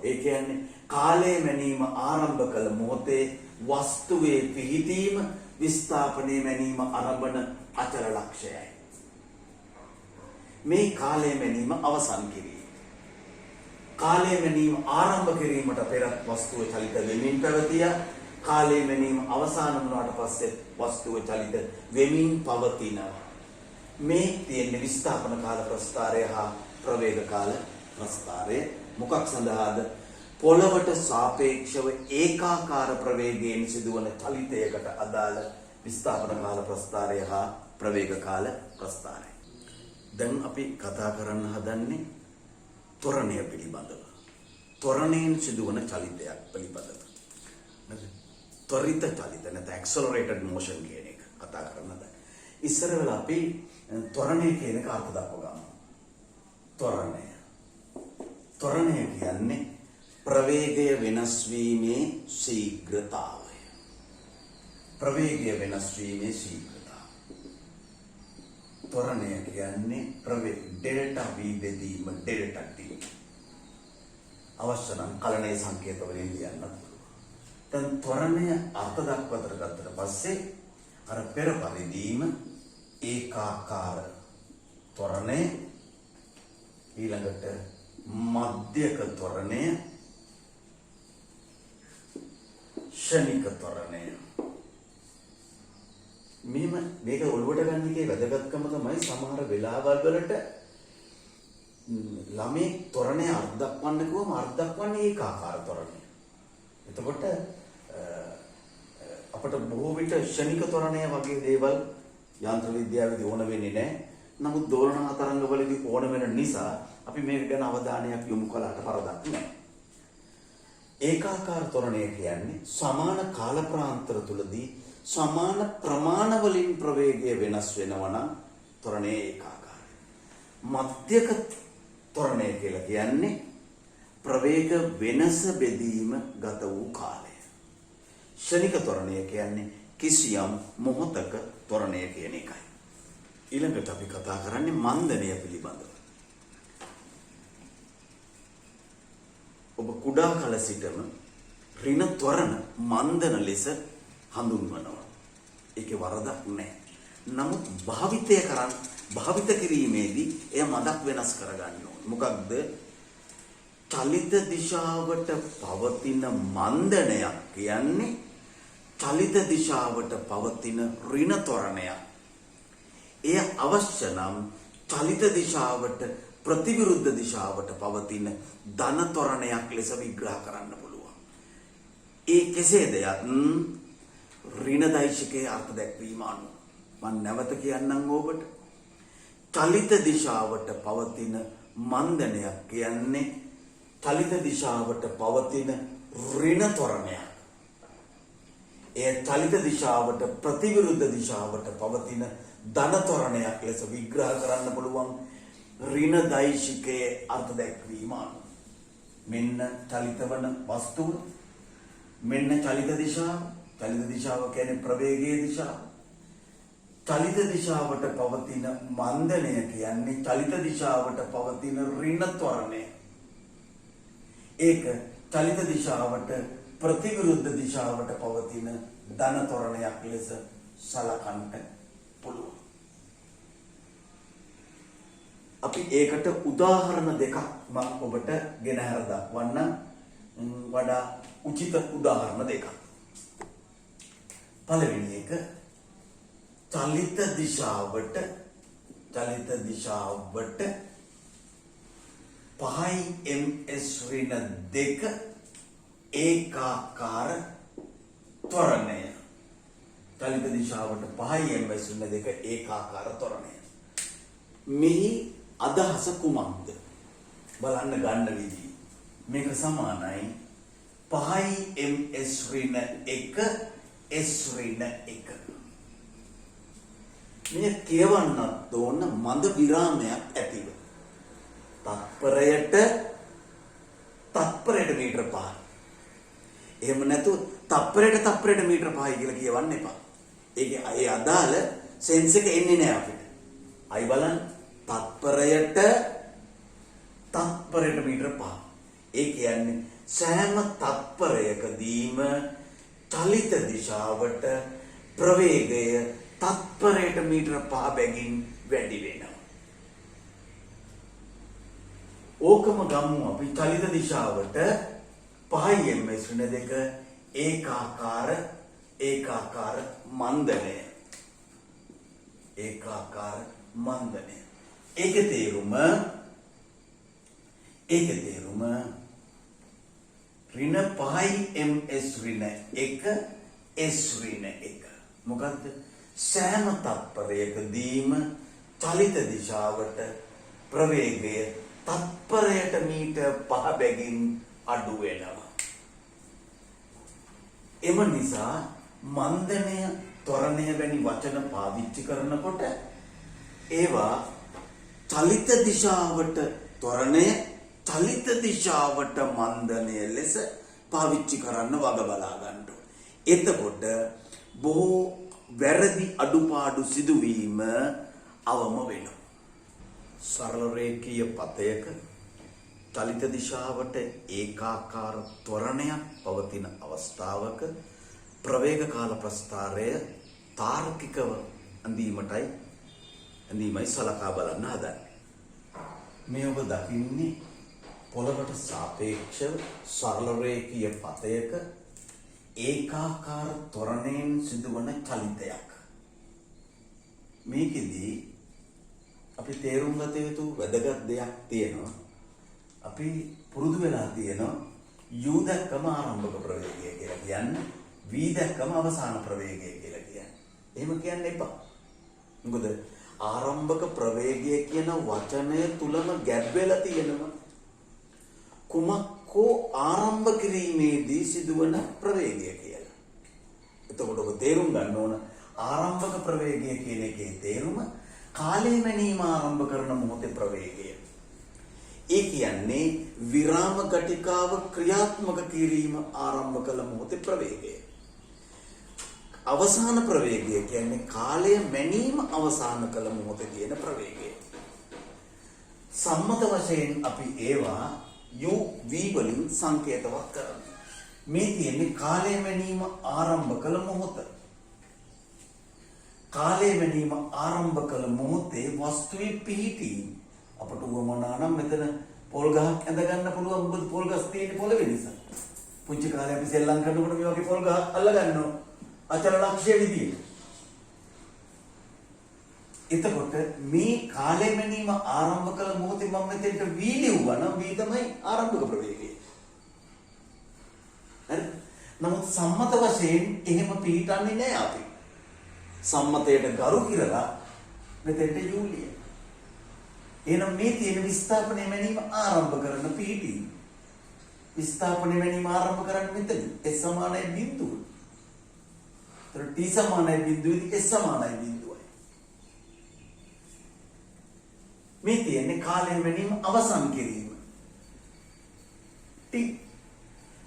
ඒ කියන්නේ කාලය මැනීම ආරම්භ කළ මොහොතේ වස්තුවේ පිහිටීම විස්ථාපනයේ මැනීම ආරම්භන අචල ලක්ෂයයි. මේ කාලය මැනීම අවසන් කිරීම. කාලය මැනීම ආරම්භ කිරීමට පෙර වස්තුව චලිත වෙමින් පැවතියා. කාලය මැනීම අවසන් වුණාට පස්සේ වස්තුව චලිත වෙමින් පවතිනවා. මේ තියෙන විස්ථාපන කාල ප්‍රස්ථාරය හා ප්‍රවේග කාල ප්‍රස්ථාරය මොකක් සඳහාද? පොළවට සාපේක්ෂව ඒකාකාර ප්‍රවේගයෙන් සිදුවන චලිතයකට අදාළ විස්ථාපන කාල ප්‍රස්ථාරය හා ප්‍රවේග කාල ප්‍රස්ථාරය. දැන් අපි කතා කරන්න හදන්නේ ත්වරණය පිළිබඳව. ත්වරණයෙන් සිදුවන චලිතයක් පිළිබඳව. ත්වරිත චලිත නැත්නම් accelerated motion කියන එක කතා කරන්න දැන්. ඉස්සර වෙලා අපි ත්වරණය කියන එක අර්ථ දක්ව ගමු. ත්වරණය. ත්වරණය කියන්නේ ප්‍රවේගය වෙනස් වීමේ ශීඝ්‍රතාවය. ප්‍රවේගය වෙනස් වීමේ ශීඝ්‍රතාවය. ත්වරණය කියන්නේ ප්‍රවේග ඩෙල්ටා v බෙදීම ඩෙල්ටා t. අවශ්‍ය නම් කලනයේ සංකේත වලින් ලියන්න පුළුවන්. දැන් ත්වරණය අර්ථ දක්වතර ගත්තට පස්සේ අර පෙර පරිදීම ඒකාකාර ත්වරණය ඊළඟට මධ්‍යක ත්වරණය, ෂණික ත්වරණය. මේක ඔළුවට ගන්න එකේ වැදගත්කම තමයි සමහර වෙලාවල් වලට ළමේ ත්වරණය අර්ථ දක්වන්න කිව්වම අර්ථ දක්වන්නේ ඒකාකාර ත්වරණය. එතකොට අපිට බොහෝ විට ෂණික ත්වරණය වගේ දේවල් යාන්ත්‍ර විද්‍යාවේදී ඕන වෙන්නේ නැහැ. නමුත් දෝලන තරංගවලදී ඕන වෙන නිසා අපි මේක ගැන අවධානයක් යොමු කළාට වරදක් නැහැ. ඒකාකාර ත්වරණය කියන්නේ සමාන කාල ප්‍රාන්තර තුලදී සමාන ප්‍රමාණ වලින් ප්‍රවේගය වෙනස් වෙනවා නම් ත්වරණය ඒකාකාරයි. මධ්‍යක ත්වරණය කියලා කියන්නේ ප්‍රවේග වෙනස බෙදීම ගත වූ කාලය. ෂණික ත්වරණය කියන්නේ කිසියම් මොහොතක ත්වරණය කියන එකයි. ඊළඟට අපි කතා කරන්නේ මන්දනය පිළිබඳව. ඔබ කුඩා කල සිටම ඍණ ත්වරණ මන්දන ලෙස හඳුන්වනවා. ඒකේ වරදක් නැහැ. නමුත් භාවිත කිරීමේදී එය මදක් වෙනස් කරගන්න ඕන. මොකක්ද? චලිත දිශාවට පවතින මන්දනයක් කියන්නේ චලිත දිශාවට පවතින ඍණ ත්වරණයක්. එය අවශ්‍ය නම් චලිත දිශාවට ප්‍රතිවිරුද්ධ දිශාවට පවතින ධන ත්වරණයක් ලෙස විග්‍රහ කරන්න පුළුවන්. ඒ කෙසේද යත් ඍණ දෛශිකයේ අර්ථ දැක්වීම අනුව මම නැවත කියන්නම් ඔබට. චලිත දිශාවට පවතින මන්දනයක් කියන්නේ චලිත දිශාවට පවතින ඍණ ත්වරණයක්. එය චලිත දිශාවට ප්‍රතිවිරුද්ධ දිශාවට පවතින ධන ත්වරණයක් ලෙස විග්‍රහ කරන්න පුළුවන් ඍණ දෛශිකයේ අර්ථ දැක්වීම අනුව. මෙන්න චලිත වන වස්තුව, මෙන්න චලිත දිශාව. චලිත දිශාව කියන්නේ ප්‍රවේගයේ දිශාව. චලිත දිශාවට පවතින මන්දනය කියන්නේ චලිත දිශාවට පවතින ඍණ ත්වරණය. ඒක චලිත දිශාවට ප්‍රතිවිරුද්ධ දිශාවට පවතින ධන ත්වරණයක් ලෙස සලකන්න පුළුවන්. අපි ඒකට උදාහරණ දෙකක් මම ඔබට ගෙනහැර දක්වන්න. වඩා උචිත උදාහරණ දෙකක්. පළවෙනි එක චලිත දිශාවට 5 ms ඍණ 2 ඒකාකාර ත්වරණය. චලිත දිශාවට 5 ms ඍණ 2 ඒකාකාර ත්වරණය. මෙහි අදහස කුමක්ද? බලන්න ගන්න විදිහ. මේක සමානයි 5 ms ඍණ 1 s ඍණ 1. මේ කියවන්නත් ඕන මන්ද විරාමයක් ඇතිව. තත්පරයට මීටර 5. එහෙම නැතුව තත්පරයට මීටර 5 කියලා කියවන්න එපා. ඒකේ ඒ අදාළ සෙන්ස් එක එන්නේ නැහැ අපිට. අයි බලන්න තත්පරයට මීටර 5. ඒ කියන්නේ සෑම තත්පරයකදීම චලිත දිශාවට ප්‍රවේගය තත්පරයට මීටර 5 බැගින් වැඩි වෙනවා. ඕකම ගමු අපි චලිත දිශාවට 5 ms ඍණ 2 ඒකාකාර මන්දනය. ඒකේ තේරුම ඍණ 5 ms ඍණ 1 s ඍණ 1. මොකද්ද? සෑම තත්පරයකදීම චලිත දිශාවට ප්‍රවේගය තත්පරයට මීටර 5 බැගින් අඩු වෙනවා. එම නිසා මන්දනය, ත්වරණය වැනි වචන පාවිච්චි කරනකොට ඒවා චලිත දිශාවට ත්වරණය, චලිත දිශාවට මන්දනය ලෙස පාවිච්චි කරන්න වග බලා ගන්න ඕනේ. එතකොට බොහෝ වැරදි අඩුපාඩු සිදුවීම අවම වෙනවා. සරල රේඛීය පතයක චලිත දිශාවට ඒකාකාර ත්වරණයක් පවතින අවස්ථාවක ප්‍රවේග කාල ප්‍රස්ථාරය තාර්කිකව ඇඳීමයි සලකා බලන්න හදන්නේ. මේ ඔබ දකින්නේ පොළවට සාපේක්ෂව සරල රේඛීය පතයක ඒකාකාර ත්වරණයෙන් සිදුවන චලිතයක්. මේකෙදී අපි තේරුම් ගත යුතු වැදගත් දෙයක් තියෙනවා. අපි පුරුදු වෙලා තියෙනවා u දැක්කම ආරම්භක ප්‍රවේගය කියලා කියන්නේ, v දැක්කම අවසාන ප්‍රවේගය කියලා කියන්නේ. එහෙම කියන්න එපා. මොකද ආරම්භක ප්‍රවේගය කියන වචනය තුලම ගැබ් වෙලා තියෙනවා කුමක්කෝ ආරම්භ කිරීමේදී සිදුවන ප්‍රවේගය කියලා. එතකොට ඔබ තේරුම් ගන්න ඕන ආරම්භක ප්‍රවේගය කියන එකේ තේරුම කාලය මැනීම ආරම්භ කරන මොහොතේ ප්‍රවේගය. ඒ කියන්නේ විරාම ඝටිකාව ක්‍රියාත්මක කිරීම ආරම්භ කළ මොහොතේ ප්‍රවේගය. අවසාන ප්‍රවේගය කියන්නේ කාලය මැනීම අවසන් කළ මොහොතේ තියෙන ප්‍රවේගය. සම්මත වශයෙන් අපි ඒවා u v වලින් සංකේතවත් කරනවා. මේ තියෙන්නේ කාලය මැනීම ආරම්භ කළ මොහොත. කාලය මැනීම ආරම්භ කළ මොහොතේ වස්තුවේ පිහිටීම. අපට උවමනා නම් මෙතන පොල් ගහක් ඇඳ ගන්න පුළුවන්. මොකද පොල් ගස් තියෙන්නේ පොළවේ නිසා. පුංචි කාලේ අපි සෙල්ලම් කරනකොට මේ වගේ පොල් ගහක් අල්ල ගන්නවා. අචල ලක්ෂ්‍ය විදියට. එතකොට මේ කාලය මැනීම ආරම්භ කළ මොහොතේ මම මෙතෙන්ට v ලිව්වා නම් v තමයි ආරම්භක ප්‍රවේගය. හරි? නමුත් සම්මත වශයෙන් එහෙම පිළිටන්නේ නැහැ අපි. සම්මතයට ගරු කිරලා මෙතෙන්ට u ලියන. එහෙනම් මේ තියෙන විස්ථාපනය මැනීම ආරම්භ කරන පිළිටි. විස්ථාපනය මැනීම ආරම්භ කරන්නේ මෙතන. s සමානයි බිඳුව. t සමානයි බිඳුවේදී s සමානයි බිඳුවයි. මේ තියෙන්නේ කාලය මැනීම අවසන් කිරීම. t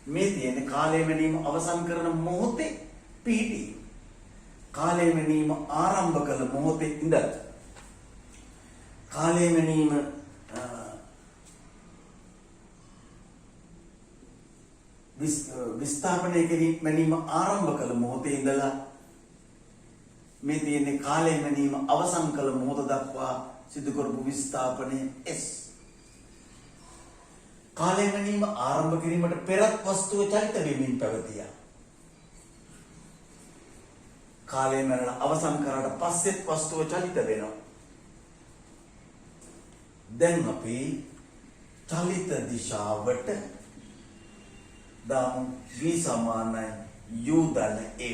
මේ තියෙන්නේ කාලය මැනීම අවසන් කරන මොහොතේ පිහිටි. කාලය මැනීම ආරම්භ කළ මොහොතේ ඉඳලා කාලය මැනීම විස්ථාපනය මැනීම ආරම්භ කළ මොහොතේ ඉඳලා මේ තියෙන්නේ කාලය මැනීම අවසන් කළ මොහොත දක්වා සිදු කරපු විස්ථාපනය S. කාලය මැනීම ආරම්භ කිරීමට පෙරත් වස්තුව චලිත වෙමින් පැවතියා. කාලය මැනලා අවසන් කරාට පස්සෙත් වස්තුව චලිත වෙනවා. දැන් අපි චලිත දිශාවට දාමු v සමානයි u ධන a.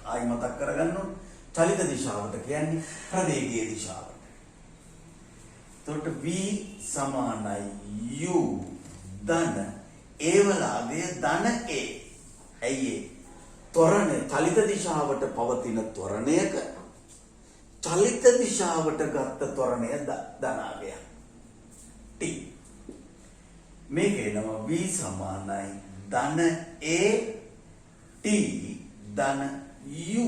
ආයි මතක් කරගන්න ඕන චලිත දිශාවට කියන්නේ ප්‍රවේගීය දිශාවට. එතකොට v සමානයි u ධන a වලාගේ ධන a. ඇයි ත්වරණ චලිත දිශාවට පවතින ත්වරණයක චලිත දිශාවට ගත්ත ත්වරණය ධනාගයක් t. මේක එනවා v සමානයි ධන a t ධන u.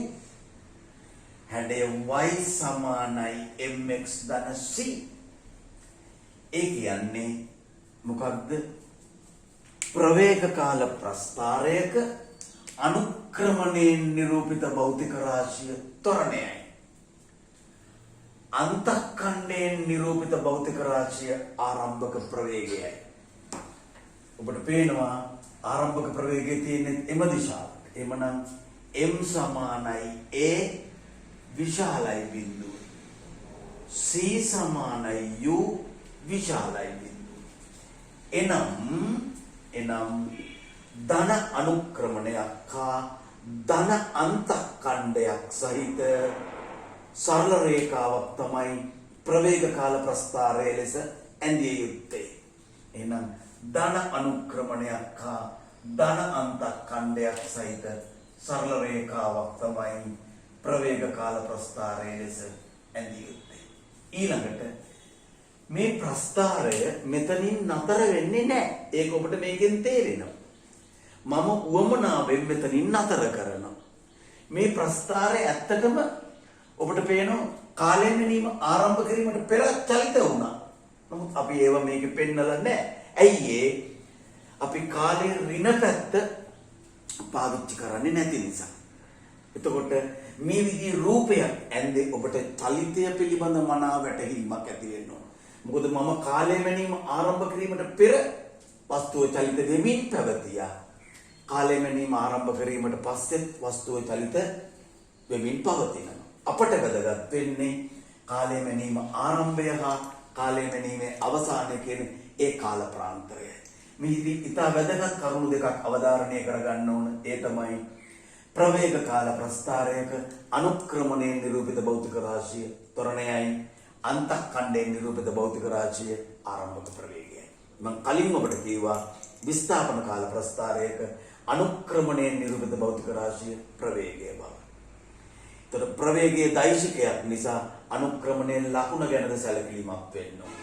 හැඩය y සමානයි mx ධන c. ඒ කියන්නේ මොකක්ද? ප්‍රවේග කාල ප්‍රස්ථාරයක අනුක්‍රමණයෙන් නිරූපිත භෞතික රාශිය ත්වරණයයි. අන්තක්ඛණ්ඩයෙන් නිරූපිත භෞතික රාශිය ආරම්භක ප්‍රවේගයයි. ඔබට පේනවා ආරම්භක ප්‍රවේගයේ තියෙන එම දිශාවට. එමනම් m සමානයි a විශාලයි බිඳුව. c සමානයි u විශාලයි බිඳුව. එනම් ධන අනුක්‍රමණයක් හා ධන අන්තක්ඛණ්ඩයක් සහිත සරල රේඛාවක් තමයි ප්‍රවේග කාල ප්‍රස්ථාරය ලෙස ඇඳිය යුත්තේ. එහෙනම් ධන අනුක්‍රමණයක් හා ධන අන්තක්ඛණ්ඩයක් සහිත සරල රේඛාවක් තමයි ප්‍රවේග කාල ප්‍රස්ථාරය ලෙස ඇඳිය යුත්තේ. ඊළඟට මේ ප්‍රස්ථාරය මෙතනින් නතර වෙන්නේ නැහැ. ඒක ඔබට මේකෙන් තේරෙනවා. මම උවමනාවෙන් මෙතනින් නතර කරනවා. මේ ප්‍රස්ථාරය ඇත්තටම ඔබට පේනවා කාලය මැනීම ආරම්භ කිරීමට පෙර චලිත වුණා. නමුත් අපි ඒව මේකේ පෙන්නලා නැහැ. ඇයි අපි කාලේ ඍණ පැත්ත පාවිච්චි කරන්නේ නැති නිසා. එතකොට මේ විදිහේ රූපයක් ඇන්දේ ඔබට චලිතය පිළිබඳ මනාව වැටහීමක් ඇති වෙන්න ඕන. මොකද මම කාලය මැනීම ආරම්භ කිරීමට පෙර වස්තුව චලිත වෙමින් පැවතියා. කාලය මැනීම ආරම්භ කිරීමට පස්සෙත් වස්තුව චලිත වෙමින් පවතිනවා. අපට වැදගත් වෙන්නේ කාලය මැනීම ආරම්භය හා කාලය මැනීමේ අවසානය කියන ඒ කාල ප්‍රාන්තරයයි. මෙහිදී ඉතා වැදගත් කරුණු දෙකක් අවධාරණය කරගන්න ඕන. ඒ තමයි ප්‍රවේග කාල ප්‍රස්ථාරයක අනුක්‍රමණයෙන් නිරූපිත භෞතික රාශිය ත්වරණයයි අන්තක්ඛණ්ඩයෙන් නිරූපිත භෞතික රාශිය ආරම්භක ප්‍රවේගයයි. මම කලින් ඔබට කිව්වා විස්ථාපන කාල ප්‍රස්ථාරයක අනුක්‍රමණයෙන් නිරූපිත භෞතික රාශිය ප්‍රවේගය බව. ඒතර ප්‍රවේගයේ දෛශිකයක් නිසා අනුක්‍රමණයෙන් ලකුණ ගැනද සැලකිලිමත් වෙන්න ඕන.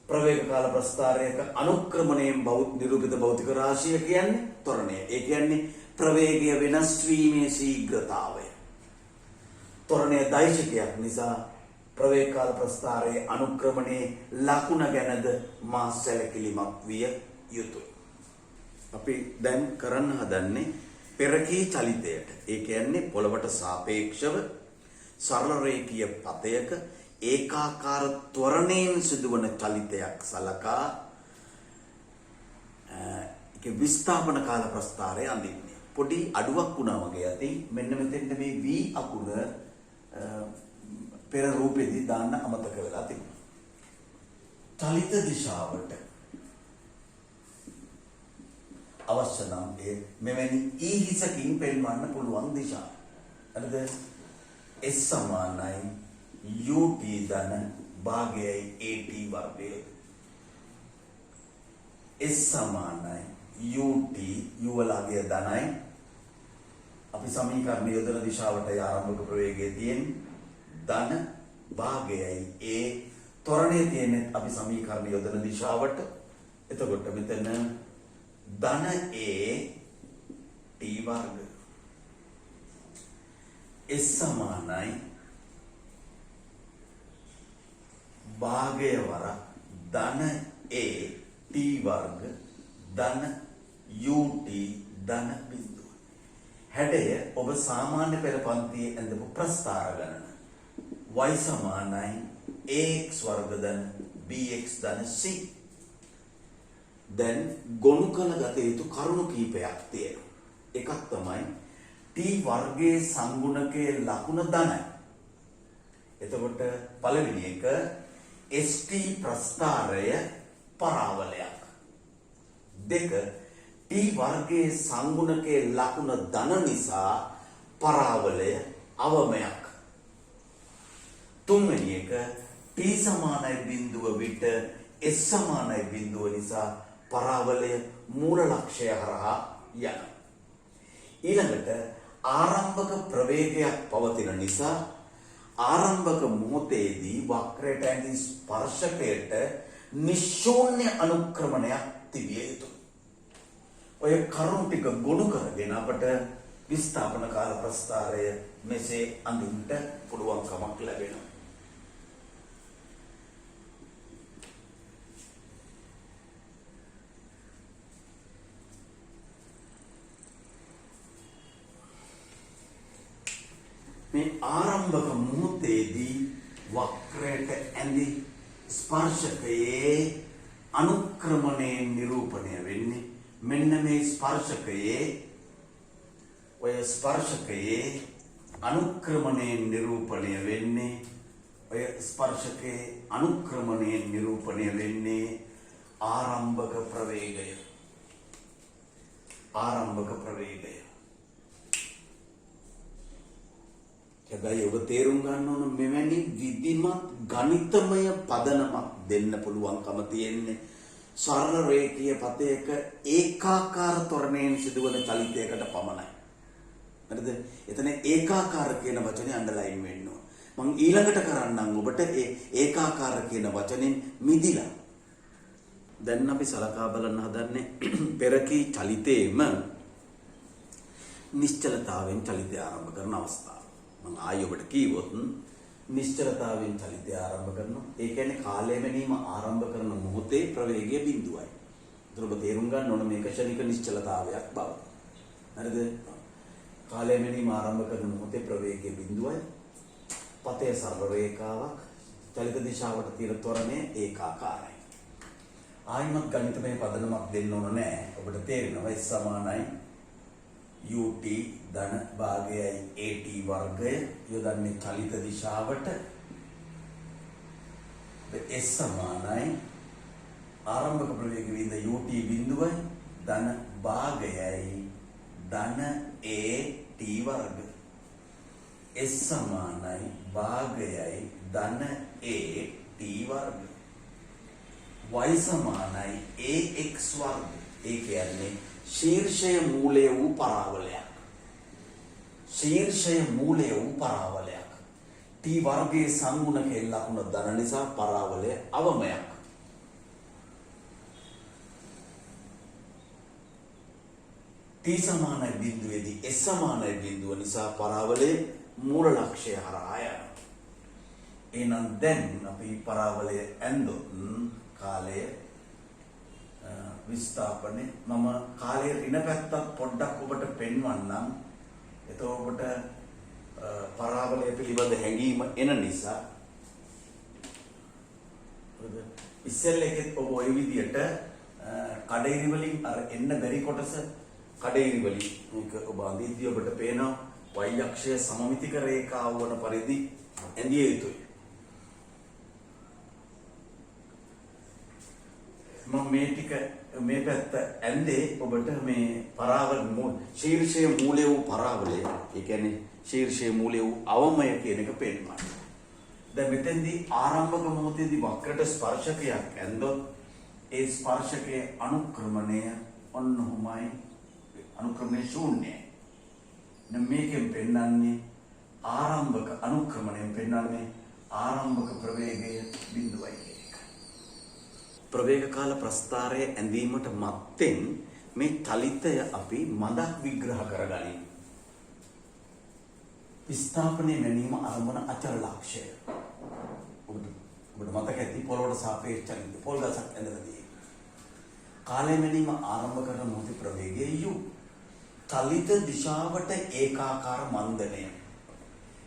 ප්‍රවේග කාල ප්‍රස්ථාරයක අනුක්‍රමණයෙන් නිරූපිත භෞතික රාශිය කියන්නේ ත්වරණය. ඒ කියන්නේ ප්‍රවේගය වෙනස් වීමේ ශීඝ්‍රතාවය. ත්වරණය දෛශිකයක් නිසා ප්‍රවේග කාල ප්‍රස්ථාරයේ අනුක්‍රමණයේ ලකුණ ගැනද මා සැලකිලිමත් විය යුතුයි. අපි දැන් කරන්න හදන්නේ පෙරකී චලිතයට. ඒ කියන්නේ පොළවට සාපේක්ෂව සරල රේඛීය පතයක ඒකාකාර ත්වරණයෙන් සිදුවන චලිතයක් සලකා ඒක විස්ථාපන කාල ප්‍රස්ථාරය අඳින්නේ. පොඩි අඩුවක් වුණා වගේ ඇති. මෙන්න මෙතෙන්ට මේ V අකුර පෙර රූපෙදී දාන්න අමතක වෙලා තිබුණා. චලිත දිශාවට අවශ්‍ය නම් ඒ මෙවැනි ඊහිසකින් පෙන්වන්න පුළුවන් දිශාව. හරිද? S සමානයි UT ධන භාගයයි AT වර්ගය. S සමානයි UT U වලගේ ධනයි. අපි සමීකරණ යොදන දිශාවට ආරම්භක ප්‍රවේගය තියෙන්නේ ධන භාගයයි A. ත්වරණය තියෙන්නේ අපි සමීකරණ යොදන දිශාවට. එතකොට මෙතන ධන A T වර්ග S සමානයි භාගය වරක් ධන A T වර්ග ධන UT ධන බිඳුව. හැඩය ඔබ සාමාන්‍ය පෙර පන්තියේ ඇඳපු ප්‍රස්ථාර ගණන. y සමානයි ax වර්ග ධන bx ධන c. දැන් ගොනු කළ ගත යුතු කරුණු කීපයක් තියෙනවා. එකක් තමයි t වර්ගයේ සංගුණකයේ ලකුණ ධනයි. එතකොට පළවෙනි එක st ප්‍රස්ථාරය පරාවලයක්. දෙක t වර්ගයේ සංගුණකයේ ලකුණ ධන නිසා පරාවලය අවමයක්. තුන්වෙනි එක t සමානයි බිඳුව විට s සමානයි බිඳුව නිසා පරාවලය මූල ලක්ෂය හරහා යනවා. ඊළඟට ආරම්භක ප්‍රවේගයක් පවතින නිසා ආරම්භක මොහොතේදී වක්‍රයට ඇඳි ස්පර්ශකයට නිශූන්‍ය අනුක්‍රමණයක් තිබිය යුතුයි. ඔය කරුණු ටික ගොනු කරගෙන අපට විස්ථාපන කාල ප්‍රස්ථාරය මෙසේ අඳින්න පුළුවන්කමක් ලැබෙනවා. මේ ආරම්භක මොහොතේදී වක්‍රයට ඇඳි ස්පර්ශකයේ අනුක්‍රමණයෙන් නිරූපණය වෙන්නේ මෙන්න මේ ස්පර්ශකයේ ඔය ස්පර්ශකයේ අනුක්‍රමණයෙන් නිරූපණය වෙන්නේ ඔය ස්පර්ශකයේ අනුක්‍රමණයෙන් නිරූපණය වෙන්නේ ආරම්භක ප්‍රවේගය. ආරම්භක ප්‍රවේගය. හැබැයි ඔබ තේරුම් ගන්න ඕන මෙවැනි විධිමත් ගණිතමය පදනමක් දෙන්න පුළුවන්කම තියෙන්නේ සරල රේඛීය පතයක ඒකාකාර ත්වරණයෙන් සිදුවන චලිතයකට පමණයි. හරිද? එතන ඒකාකාර කියන වචනේ අන්ඩර්ලයින් වෙන්න ඕන. මම ඊළඟට කරන්නම් ඔබට ඒ ඒකාකාර කියන වචනෙන් මිදිලා. දැන් අපි සලකා බලන්න හදන්නේ පෙරකී චලිතේම නිශ්චලතාවෙන් චලිතය ආරම්භ කරන අවස්ථාව. මම ආයෙ ඔබට කිව්වොත් නිශ්චලතාවයෙන් චලිතය ආරම්භ කරනවා. ඒ කියන්නේ කාලය මැනීම ආරම්භ කරන මොහොතේ ප්‍රවේගය බිඳුවයි. ඒතර ඔබ තේරුම් ගන්න ඕන මේක ක්ෂණික නිශ්චලතාවයක් බව. හරිද? කාලය මැනීම ආරම්භ කරන මොහොතේ ප්‍රවේගය බිඳුවයි. පතේ සරල රේඛාවක් චලිත දිශාවට තියෙන ත්වරණය ඒකාකාරයි. ආයිමත් ගණිතමය පදනමක් දෙන්න ඕන නෑ. ඔබට තේරෙනවා S සමානයි ut ධන භාගයයි at වර්ගය යොදන්නේ චලිත දිශාවට. S සමානයි ආරම්භක ප්‍රවේග වින්ද ut බිඳුවයි ධන භාගයයි ධන at වර්ග. S සමානයි භාගයයි ධන at වර්ග. y සමානයි ax වර්ග. ඒ කියන්නේ ශීර්ෂය මූලය වූ පරාවලයක්. ශීර්ෂය මූලය වූ පරාවලයක්. t වර්ගයේ සංගුණකයේ ලකුණ ධන නිසා පරාවලය අවමයක්. t සමානයි බිඳුවේදී s සමානයි බිඳුව නිසා පරාවලයේ මූල ලක්ෂය හරහා යනවා. එහෙනම් දැන් අපි පරාවලය ඇන්දොත් කාලය විස්ථාපනයේ මම කාලයේ ඍණ පැත්තත් පොඩ්ඩක් ඔබට පෙන්වන්නම්. එතකොට ඔබට පරාවලය පිළිබඳ හැඟීම එන නිසා ඉස්සෙල්ල එකෙත් ඔබ ওই විදියට කඩේරි වලින් අර එන්න බැරි කොටස කඩේරි වලින් මේක ඔබ අඳිද්දී ඔබට පේනවා y අක්ෂය සමමිතික රේඛාව වන පරිදි ඇඳිය යුතුයි. මම මේ ටික මේ පැත්ත ඇඳේ ඔබට මේ පරාවල ශීර්ෂයේ මූලය වූ පරාවලය, ඒ කියන්නේ ශීර්ෂයේ මූලය වූ අවමය කියන එක පෙන්නනවා. දැන් මෙතෙන්දී ආරම්භක මොහොතේදී වක්‍රට ස්පර්ශකයක් ඇඳොත් ඒ ස්පර්ශකයේ අනුක්‍රමණය ඔන්නෝමයි අනුක්‍රමණය ශූන්‍යයි. නම් මේකෙන් පෙන්නන්නේ ආරම්භක අනුක්‍රමණයෙන් පෙන්නන්නේ ආරම්භක ප්‍රවේගය බිඳුවයි කියන එක. ප්‍රවේග කාල ප්‍රස්ථාරය ඇඳීමට මත්තෙන් මේ චලිතය අපි මදක් විග්‍රහ කරගනිමු. විස්ථාපනයේ නැනීම අරමුණ අචල ලක්ෂය. ඔබට මතක ඇති පොළොවට සාපේක්ෂ චලිත පොල් ගසක් ඇඳලා තියෙනවා. කාලය නැනීම ආරම්භ කරන මොහොතේ ප්‍රවේගය u. චලිත දිශාවට ඒකාකාර මන්දනය.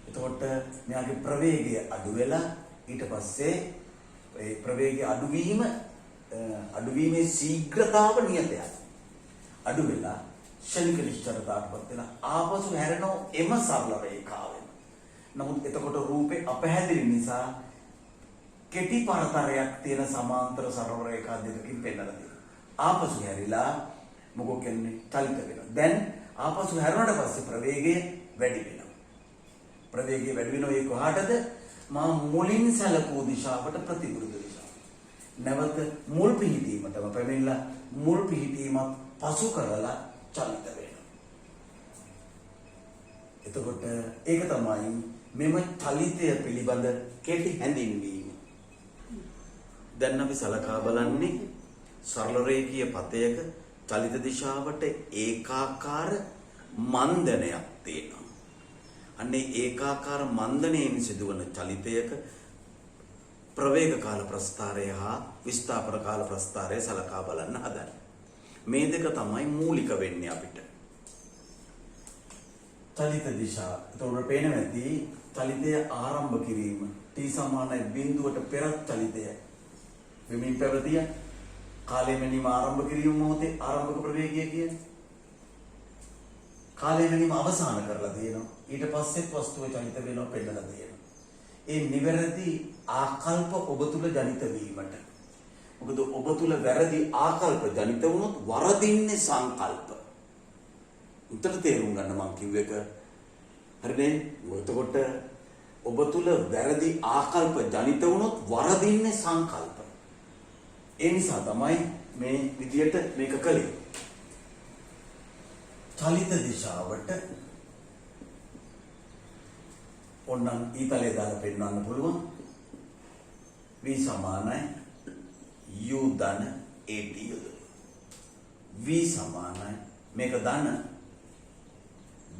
එතකොට මෙයාගේ ප්‍රවේගය අඩු වෙලා ඊට පස්සේ ඒ ප්‍රවේගය අඩුවීමේ ශීඝ්‍රතාව නියතයක්. අඩු වෙලා ශනික නිශ්චලතාවටපත් වෙලා ආපසු හැරෙනෝ එම සරල රේඛාවෙන්. නමුත් එතකොට රූපේ අපහැදිලි නිසා කෙටි පරතරයක් තියෙන සමාන්තර සරල රේඛා දෙකකින් පෙන්නලා තියෙනවා. ආපසු හැරිලා මොකෝ කියන්නේ චලිත වෙනවා. දැන් ආපසු හැරුණාට පස්සේ ප්‍රවේගය වැඩි වෙනවා. ප්‍රවේගය වැඩි වෙනවා ඒ කොහාටද? මා මුලින් සැලකූ දිශාවට ප්‍රතිවිරුද්ධ දිශාව. නැවත මුල් පිහිටීමටම පැමිණලා මුල් පිහිටීමත් පසු කරලා චලිත වෙනවා. එතකොට ඒක තමයි මෙම චලිතය පිළිබඳ කෙටි හැඳින්වීම. දැන් අපි සලකා බලන්නේ සරල රේඛීය පතයක චලිත දිශාවට ඒකාකාර මන්දනයක් තියෙනවා. අන්නේ ඒකාකාර මන්දනයෙන් සිදුවන චලිතයක ප්‍රවේග කාල ප්‍රස්ථාරය හා විස්ථාපන කාල ප්‍රස්ථාරය සලකා බලන්න හදන්නේ. මේ දෙක තමයි මූලික වෙන්නේ අපිට. චලිත දිශා. එතකොට පේනවා ඇති චලිතය ආරම්භ කිරීම t සමානයි බිඳුවට පෙරත් චලිතය වෙමින් පැවතිය කාලය මෙනීම ආරම්භ කිරීම මොහොතේ ආරම්භක ප්‍රවේගය කියන්නේ කාලය මෙනීම අවසන් කරලා තියෙනවා. ඊට පස්සෙත් වස්තුව චලිත වෙනවා පෙන්නලා තියෙනවා. ඒ නිවැරදි ආකල්ප ඔබ තුල ජනිත වීමට. මොකද ඔබ තුල වැරදි ආකල්ප ජනිත වුණොත් වරදින්නේ සංකල්ප. උත්තර තේරුම් ගන්න මම කිව්ව එක හරිනේ. එතකොට ඔබ තුල වැරදි ආකල්ප ජනිත වුණොත් වරදින්නේ සංකල්ප. ඒ නිසා තමයි මේ විදියට මේක කළේ. චලිත දිශාවට ඔන්නම් ඊතලයේ දාලා පෙන්වන්න පුළුවන්. v සමානයි u ධන at යොදන. v සමානයි මේක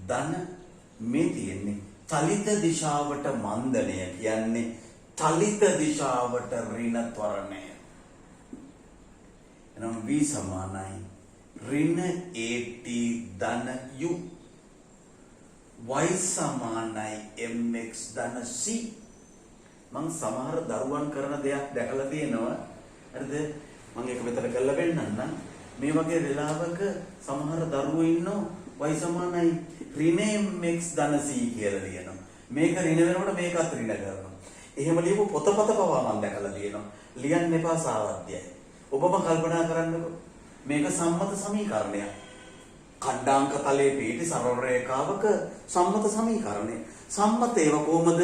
ධන මේ තියෙන්නේ චලිත දිශාවට මන්දනය කියන්නේ චලිත දිශාවට ඍණ ත්වරණය. එනම් v සමානයි ඍණ at ධන u. y සමානයි mx ධන c. මම සමහර දරුවන් කරන දෙයක් දැකලා තියෙනවා. හරිද? මම ඒක මෙතන කරලා වෙන්නන්න. මේ වගේ වෙලාවක සමහර දරුවෝ ඉන්නෝ y සමානයි ඍණ x ධන c කියලා ලියනවා. මේක ඍණ වෙනකොට මේකත් ඍණ කරනවා. එහෙම ලියපු පොතපත පවා මම දැකලා තියෙනවා. ලියන්න එපා සාවද්‍යයි. ඔබම කල්පනා කරන්නකො. මේක සම්මත සමීකරණයක්. කණ්ඩාංක තලයේ පිහිටි සරල රේඛාවක සම්මත සමීකරණය. සම්මත ඒවා කොහොමද?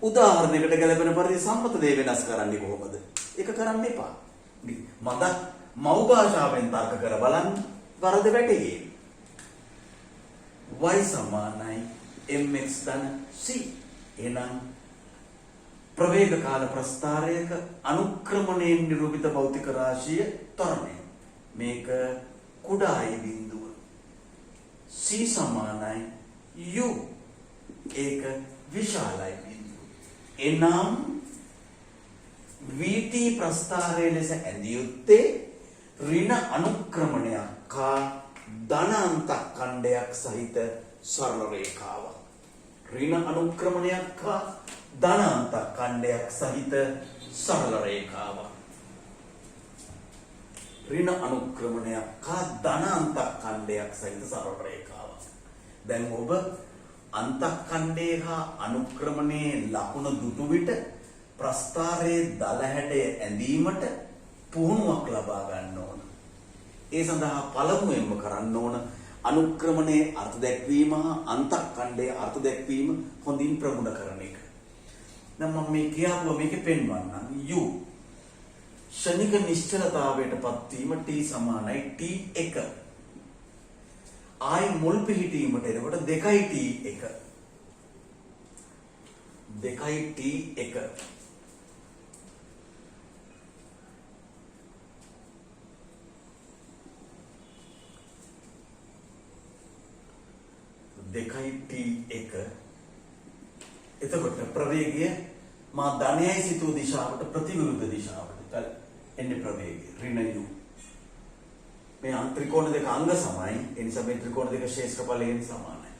උදාහරණයකට ගැලපෙන පරිදි සම්මත දේ වෙනස් කරන්නේ කොහොමද? ඒක කරන්න එපා. මම මව් භාෂාවෙන් තර්ක කර බලන්න වරද වැටේ. y සමානයි mx ධන c. එහෙනම් ප්‍රවේග කාල ප්‍රස්ථාරයක අනුක්‍රමණයෙන් නිරූපිත භෞතික රාශිය ත්වරණය. මේක කුඩායි බිඳුව. c සමානයි u. ඒක විශාලයි බිඳුව. එනම් vt ප්‍රස්ථාරයේ ලෙස ඇඳිය යුත්තේ ඍණ අනුක්‍රමණයක් කා ධනාන්ත ඛණ්ඩයක් සහිත සරල රේඛාවක්. ඍණ අනුක්‍රමණයක් කා ධනාන්ත ඛණ්ඩයක් සහිත සරල රේඛාවක්. ඍණ අනුක්‍රමණයක් කා ධනාන්ත ඛණ්ඩයක් සහිත සරල රේඛාවක්. දැන් ඔබ අන්තඛණ්ඩයේ හා අනුක්‍රමණයේ ලකුණ දුටු විට ප්‍රස්ථාරයේ දල හැඩය ඇඳීමට පුහුණුවක් ලබා ගන්න ඕන. ඒ සඳහා පළමුවෙන්ම කරන්න ඕන අනුක්‍රමණයේ අර්ථ දැක්වීම හා අන්තඛණ්ඩයේ අර්ථ දැක්වීම හොඳින් ප්‍රගුණ කරන එක. දැන් මම මේ කියාපුවා මේකේ පෙන්වන්නම්. u ශනික නිශ්චලතාවයට පත්වීම t සමානයි t1. ආයි මුල් පිහිටීමට එනකොට 2t1. 2t1. එතකොට ප්‍රවේගය මා ධනයයි සිතූ දිශාවට ප්‍රතිවිරුද්ධ දිශාවට එන්නේ ප්‍රවේගය ඍණ u. මේ ත්‍රිකෝණ දෙක අංග සමයි. ඒ නිසා මේ ත්‍රිකෝණ දෙක ශේෂ්ඨඵලයෙන් සමානයි.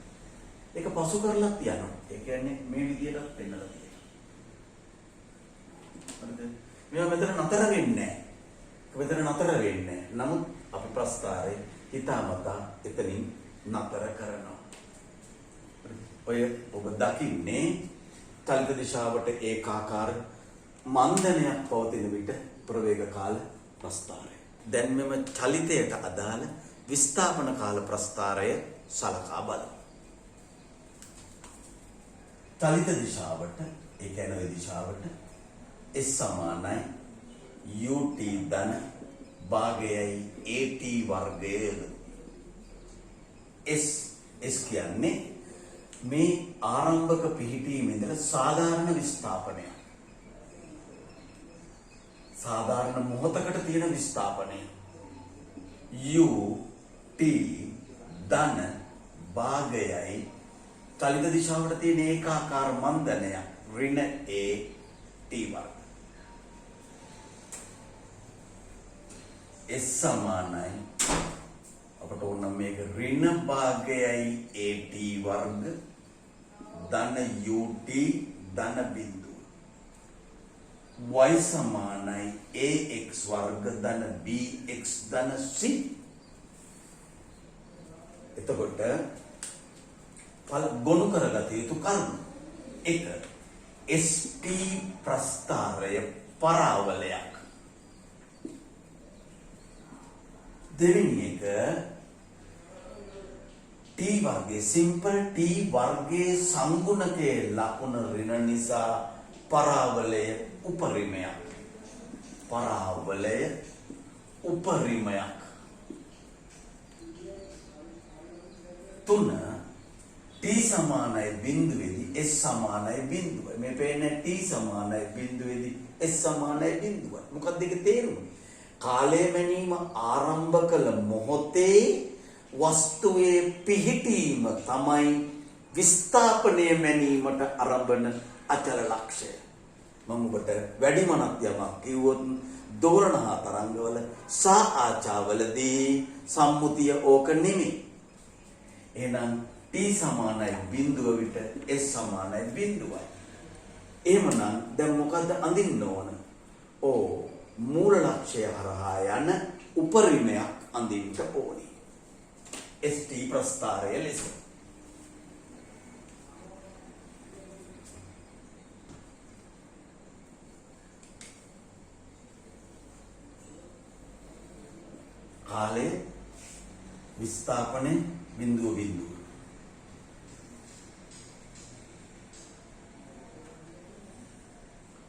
ඒක පසු කරලා තියනවා. ඒ කියන්නේ මේ විදිහට පෙන්නලා තියෙනවා. හරිද? මේවා මෙතන නතර වෙන්නේ නැහැ. මෙතන නතර වෙන්නේ නැහැ. නමුත් අපි ප්‍රස්ථාරේ හිතාමතා එතනින් නතර කරනවා. ඔය ඔබ දකින්නේ චලිත දිශාවට ඒකාකාර මන්දනයක් පවතින විට ප්‍රවේග කාල ප්‍රස්ථාරය. දැන් මෙම චලිතයට අදාළ විස්ථාපන කාල ප්‍රස්ථාරය සලකා බලමු. චලිත දිශාවට ඒ කියන්නේ ওই දිශාවට s සමානයි ut ධන භාගයයි at වර්ගය. s කියන්නේ මේ ආරම්භක පිහිටීමේ ඉඳලා සාධාරණ විස්ථාපනය. සාධාරණ මොහොතකට තියෙන විස්ථාපනය. u t ධන භාගයයි චලිත දිශාවට තියෙන ඒකාකාර මන්දනය ඍණ a t වර්ග. s සමානයි අපට ඕන මේක ඍණ භාගයයි at වර්ග ධන ut ධන බිඳුව. y සමානයි ax වර්ග ධන bx ධන c. එතකොට ගොනු කරගත යුතු කරුණු. 1. st ප්‍රස්ථාරය පරාවලයක්. දෙවෙනි එක t වර්ගයේ සිම්පල් t වර්ගයේ සංගුණකයේ ලකුණ ඍණ නිසා පරාවලය උපරිමයක්. පරාවලය උපරිමයක්. 3. t සමානයි බිඳුවේදී s සමානයි බිඳුවයි. මේ පේන්නේ t සමානයි බිඳුවේදී s සමානයි බිඳුවයි. මොකක්ද ඒකේ තේරුම? කාලය මැනීම ආරම්භ කළ මොහොතේ වස්තුවේ පිහිටීම තමයි විස්ථාපනය මැනීමට ආරම්භන අචල ලක්ෂය. මම ඔබට වැඩිමනක් යමක් කිව්වොත් දෝලන හා තරංගවල සා ආචාවලදී සම්මුතිය ඕක නෙමෙයි. එහෙනම් t සමානයි බිඳුව විට s සමානයි බිඳුවයි. එහෙමනම් දැන් මොකද්ද අඳින්න ඕන? මූල ලක්ෂ්‍ය හරහා යන උපරිමයක් අඳින්න ඕනි. ST ප්‍රස්ථාරය ලෙස. කාලය විස්ථාපනය බිඳුව බිඳුව.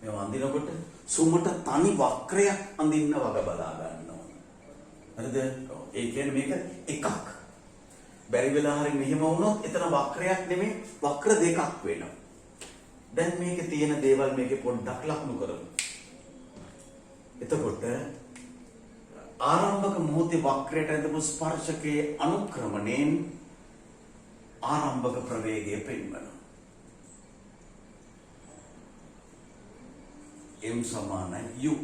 මේ අඳිනකොට සුමට තනි වක්‍රයක් අඳින්න වග බලා ගන්න ඕනේ. හරිද? ඒ කියන්නේ මේක එකක්. බැරි වෙලා හරි මෙහෙම වුණොත් එතන වක්‍රයක් නෙමෙයි වක්‍ර දෙකක් වෙනවා. දැන් මේකේ තියෙන දේවල් මේකේ පොඩ්ඩක් ලකුණු කරමු. එතකොට ආරම්භක මොහොතේ වක්‍රයට ඇඳපු ස්පර්ශකයේ අනුක්‍රමණයෙන් ආරම්භක ප්‍රවේගය පෙන්වනවා. M සමානයි U.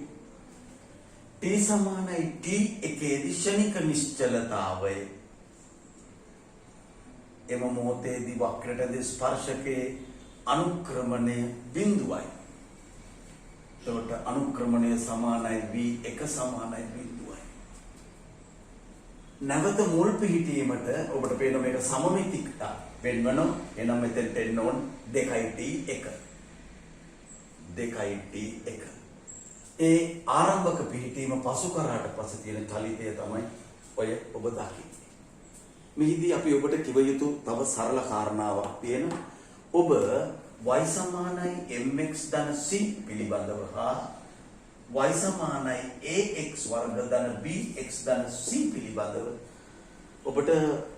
T සමානයි T එකේදී ෂණික නිශ්චලතාවය. එම මොහොතේදී වක්‍රයට ඇඳ ස්පර්ශකයේ අනුක්‍රමණය බිඳුවයි. එතකොට අනුක්‍රමණය සමානයි V1 සමානයි බිඳුවයි. නැවත මුල් පිහිටීමට ඔබට පේන මේක සමමිතික වෙන්වනවා. එනම් මෙතෙන්ට එන්න ඕන 2T1. 2T1. ඒ ආරම්භක පිහිටීම පසු කරාට පස්සේ තියෙන චලිතය තමයි ඔය ඔබ දකින්නේ. මෙහිදී අපි ඔබට කිව යුතු තව සරල කාරණාවක් තියෙනවා. ඔබ y සමානයි mx ධන c පිළිබඳව හා y සමානයි ax වර්ග ධන bx ධන c පිළිබඳව ඔබට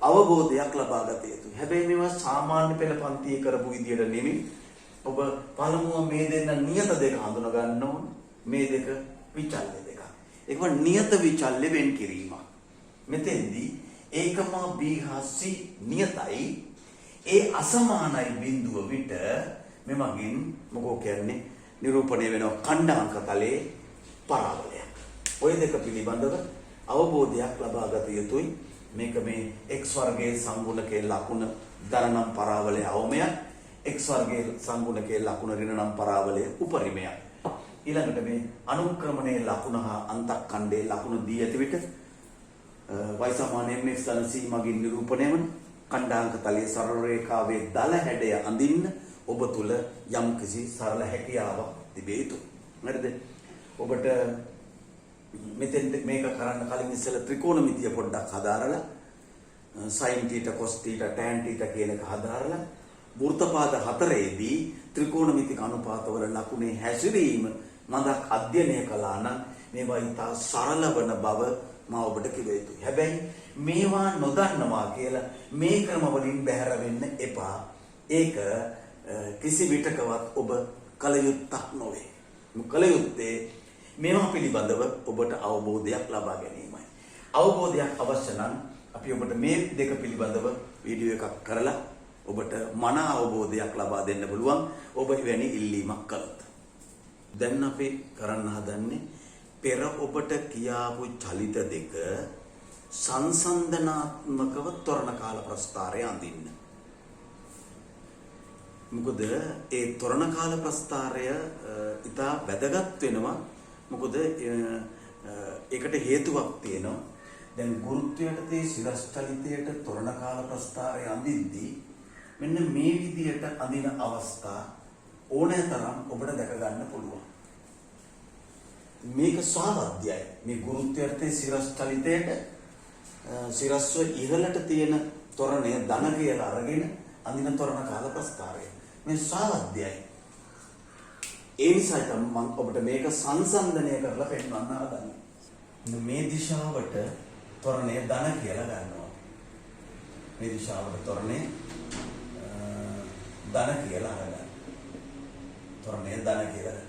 අවබෝධයක් ලබා ගත යුතුයි. හැබැයි මේවා සාමාන්‍ය පෙළ පන්තියේ කරපු විදියට නෙමෙයි. ඔබ පළමුව මේ දෙන්න නියත දෙක හඳුනා ගන්න ඕන. මේ දෙක විචල්්‍ය දෙක. ඒකම නියත විචල්්‍ය වෙන් කිරීමක්. මෙතෙන්දී ඒකමා b හා c නියතයි. ඒ අසමානයි බිඳුව විට මෙමගින් මොකෝ කියන්නේ නිරූපණය වෙනවා ඛණ්ඩාංක තලයේ පරාවලයක්. ඔය දෙක පිළිබඳව අවබෝධයක් ලබා ගත යුතුයි. මේක මේ x වර්ගයේ සංගුණකයේ ලකුණ ධනනම් පරාවලයේ අවමයක්, x වර්ගයේ සංගුණකයේ ලකුණ ඍණනම් පරාවලයේ උපරිමයක්. ඊළඟට මේ අනුක්‍රමණයේ ලකුණ හා අන්තක්ඛණ්ඩයේ ලකුණ දී ඇති විට y සමාන mx ධන c මගින් නිරූපණය වන ඛණ්ඩාංක තලයේ සරල රේඛාවේ දල හැඩය අඳින්න ඔබ තුල යම් කිසි සරල හැකියාවක් තිබේ යුතුයි. හරිද? ඔබට මෙතෙන් මේක කරන්න කලින් ඉස්සෙල්ලා ත්‍රිකෝණමිතිය පොඩ්ඩක් හදාරලා sin θ cos θ tan θ කියන එක හදාරලා වෘත්තපාද හතරේදී ත්‍රිකෝණමිතික අනුපාතවල ලකුණේ හැසිරීම මඳක් අධ්‍යයනය කළා නම් මේවා ඉතා සරල වන බව මම ඔබට කිව යුතුයි. හැබැයි මේවා නොදන්නවා කියලා මේ ක්‍රම වලින් බැහැර වෙන්න එපා. ඒක කිසි විටකවත් ඔබ කල යුත්තක් නොවේ. කල යුත්තේ මේවා පිළිබඳව ඔබට අවබෝධයක් ලබා ගැනීමයි. අවබෝධයක් අවශ්‍ය නම් අපි ඔබට මේ දෙක පිළිබඳව වීඩියෝ එකක් කරලා ඔබට මන අවබෝධයක් ලබා දෙන්න පුළුවන්. ඔබ එවැනි ඉල්ලීමක් කළොත්. දැන් අපි කරන්න හදන්නේ පෙර ඔබට කියාපු චලිත දෙක සංසන්දනාත්මකව ත්වරණ කාල ප්‍රස්ථාරය අඳින්න. මොකද ඒ ත්වරණ කාල ප්‍රස්ථාරය ඉතා වැදගත් වෙනවා. මොකද ඒකට හේතුවක් තියෙනවා. දැන් ගුරුත්වයට සිරස් චලිතයට ත්වරණ කාල ප්‍රස්ථාරය අඳිද්දී මෙන්න මේ විදියට අඳින අවස්ථා ඕනෑ තරම් ඔබට දැක ගන්න පුළුවන්. මේක ස්වාවද්‍යයි. මේ ගුරුත්වයට සිරස් චලිතයට සිරස්ව ඉහළට තියෙන ත්වරණය ධන කියලා අරගෙන අඳින ත්වරණ කාල ප්‍රස්ථාරය. මේ ස්වාවද්‍යයි. ඒ නිසා තමයි මම ඔබට මේක සංසන්දනය කරලා පෙන්නන්න හදන්නේ. මේ දිශාවට ත්වරණය ධන කියලා ගන්නවා. මේ දිශාවට ත්වරණය ධන කියලා අරගන්න. ත්වරණය ධන කියලා.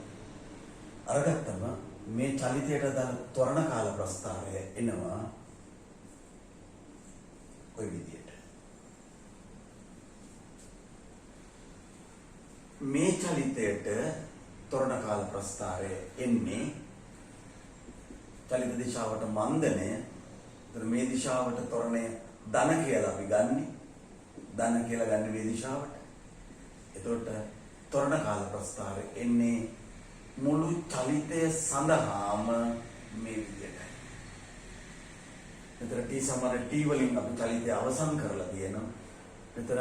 අරගත්තම මේ චලිතයට දාන ත්වරණ කාල ප්‍රස්ථාරය එනවා ඔය විදියට. මේ චලිතයට ත්වරණ කාල ප්‍රස්ථාරය එන්නේ චලිත දිශාවට මන්දනය. මේ දිශාවට ත්වරණය ධන කියලා අපි ගන්නෙ. ධන කියලා ගන්න මේ දිශාවට. එතකොට ත්වරණ කාල ප්‍රස්ථාරය එන්නේ මුළු චලිතය සඳහාම මේ විදිහට. මෙතන t සමාන t වලින් අපි චලිතය අවසන් කරලා තියෙනවා. මෙතන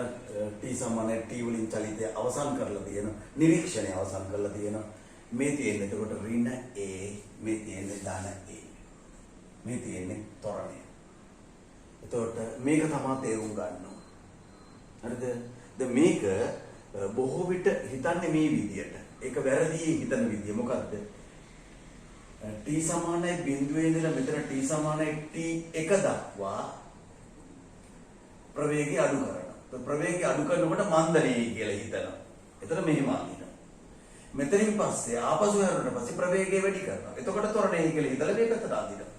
t සමාන t වලින් චලිතය අවසන් කරලා තියෙනවා. නිරීක්ෂණය අවසන් කරලා තියෙනවා. මේ තියෙන්නේ එතකොට ඍණ a, මේ තියෙන්නේ ධන a. මේ තියෙන්නේ ත්වරණය. එතකොට මේක තමයි තේරුම් ගන්න ඕන. හරිද? දැන් මේක බොහෝ විට හිතන්නේ මේ විදියට. ඒක වැරදි හිතන විදිය මොකද්ද? t සමානයි බිඳුවේ ඉඳලා මෙතන t සමානයි t1 දක්වා ප්‍රවේගය අඩු කරනවා. ප්‍රවේගය අඩු කරනකොට මන්දණය කියලා හිතනවා. එතන මෙහෙම අදිනවා. මෙතනින් පස්සේ ආපසු හැරුණාට පස්සේ ප්‍රවේගය වැඩි කරනවා. එතකොට ත්වරණය කියලා හිතලා මේ පැත්තට අදිනවා.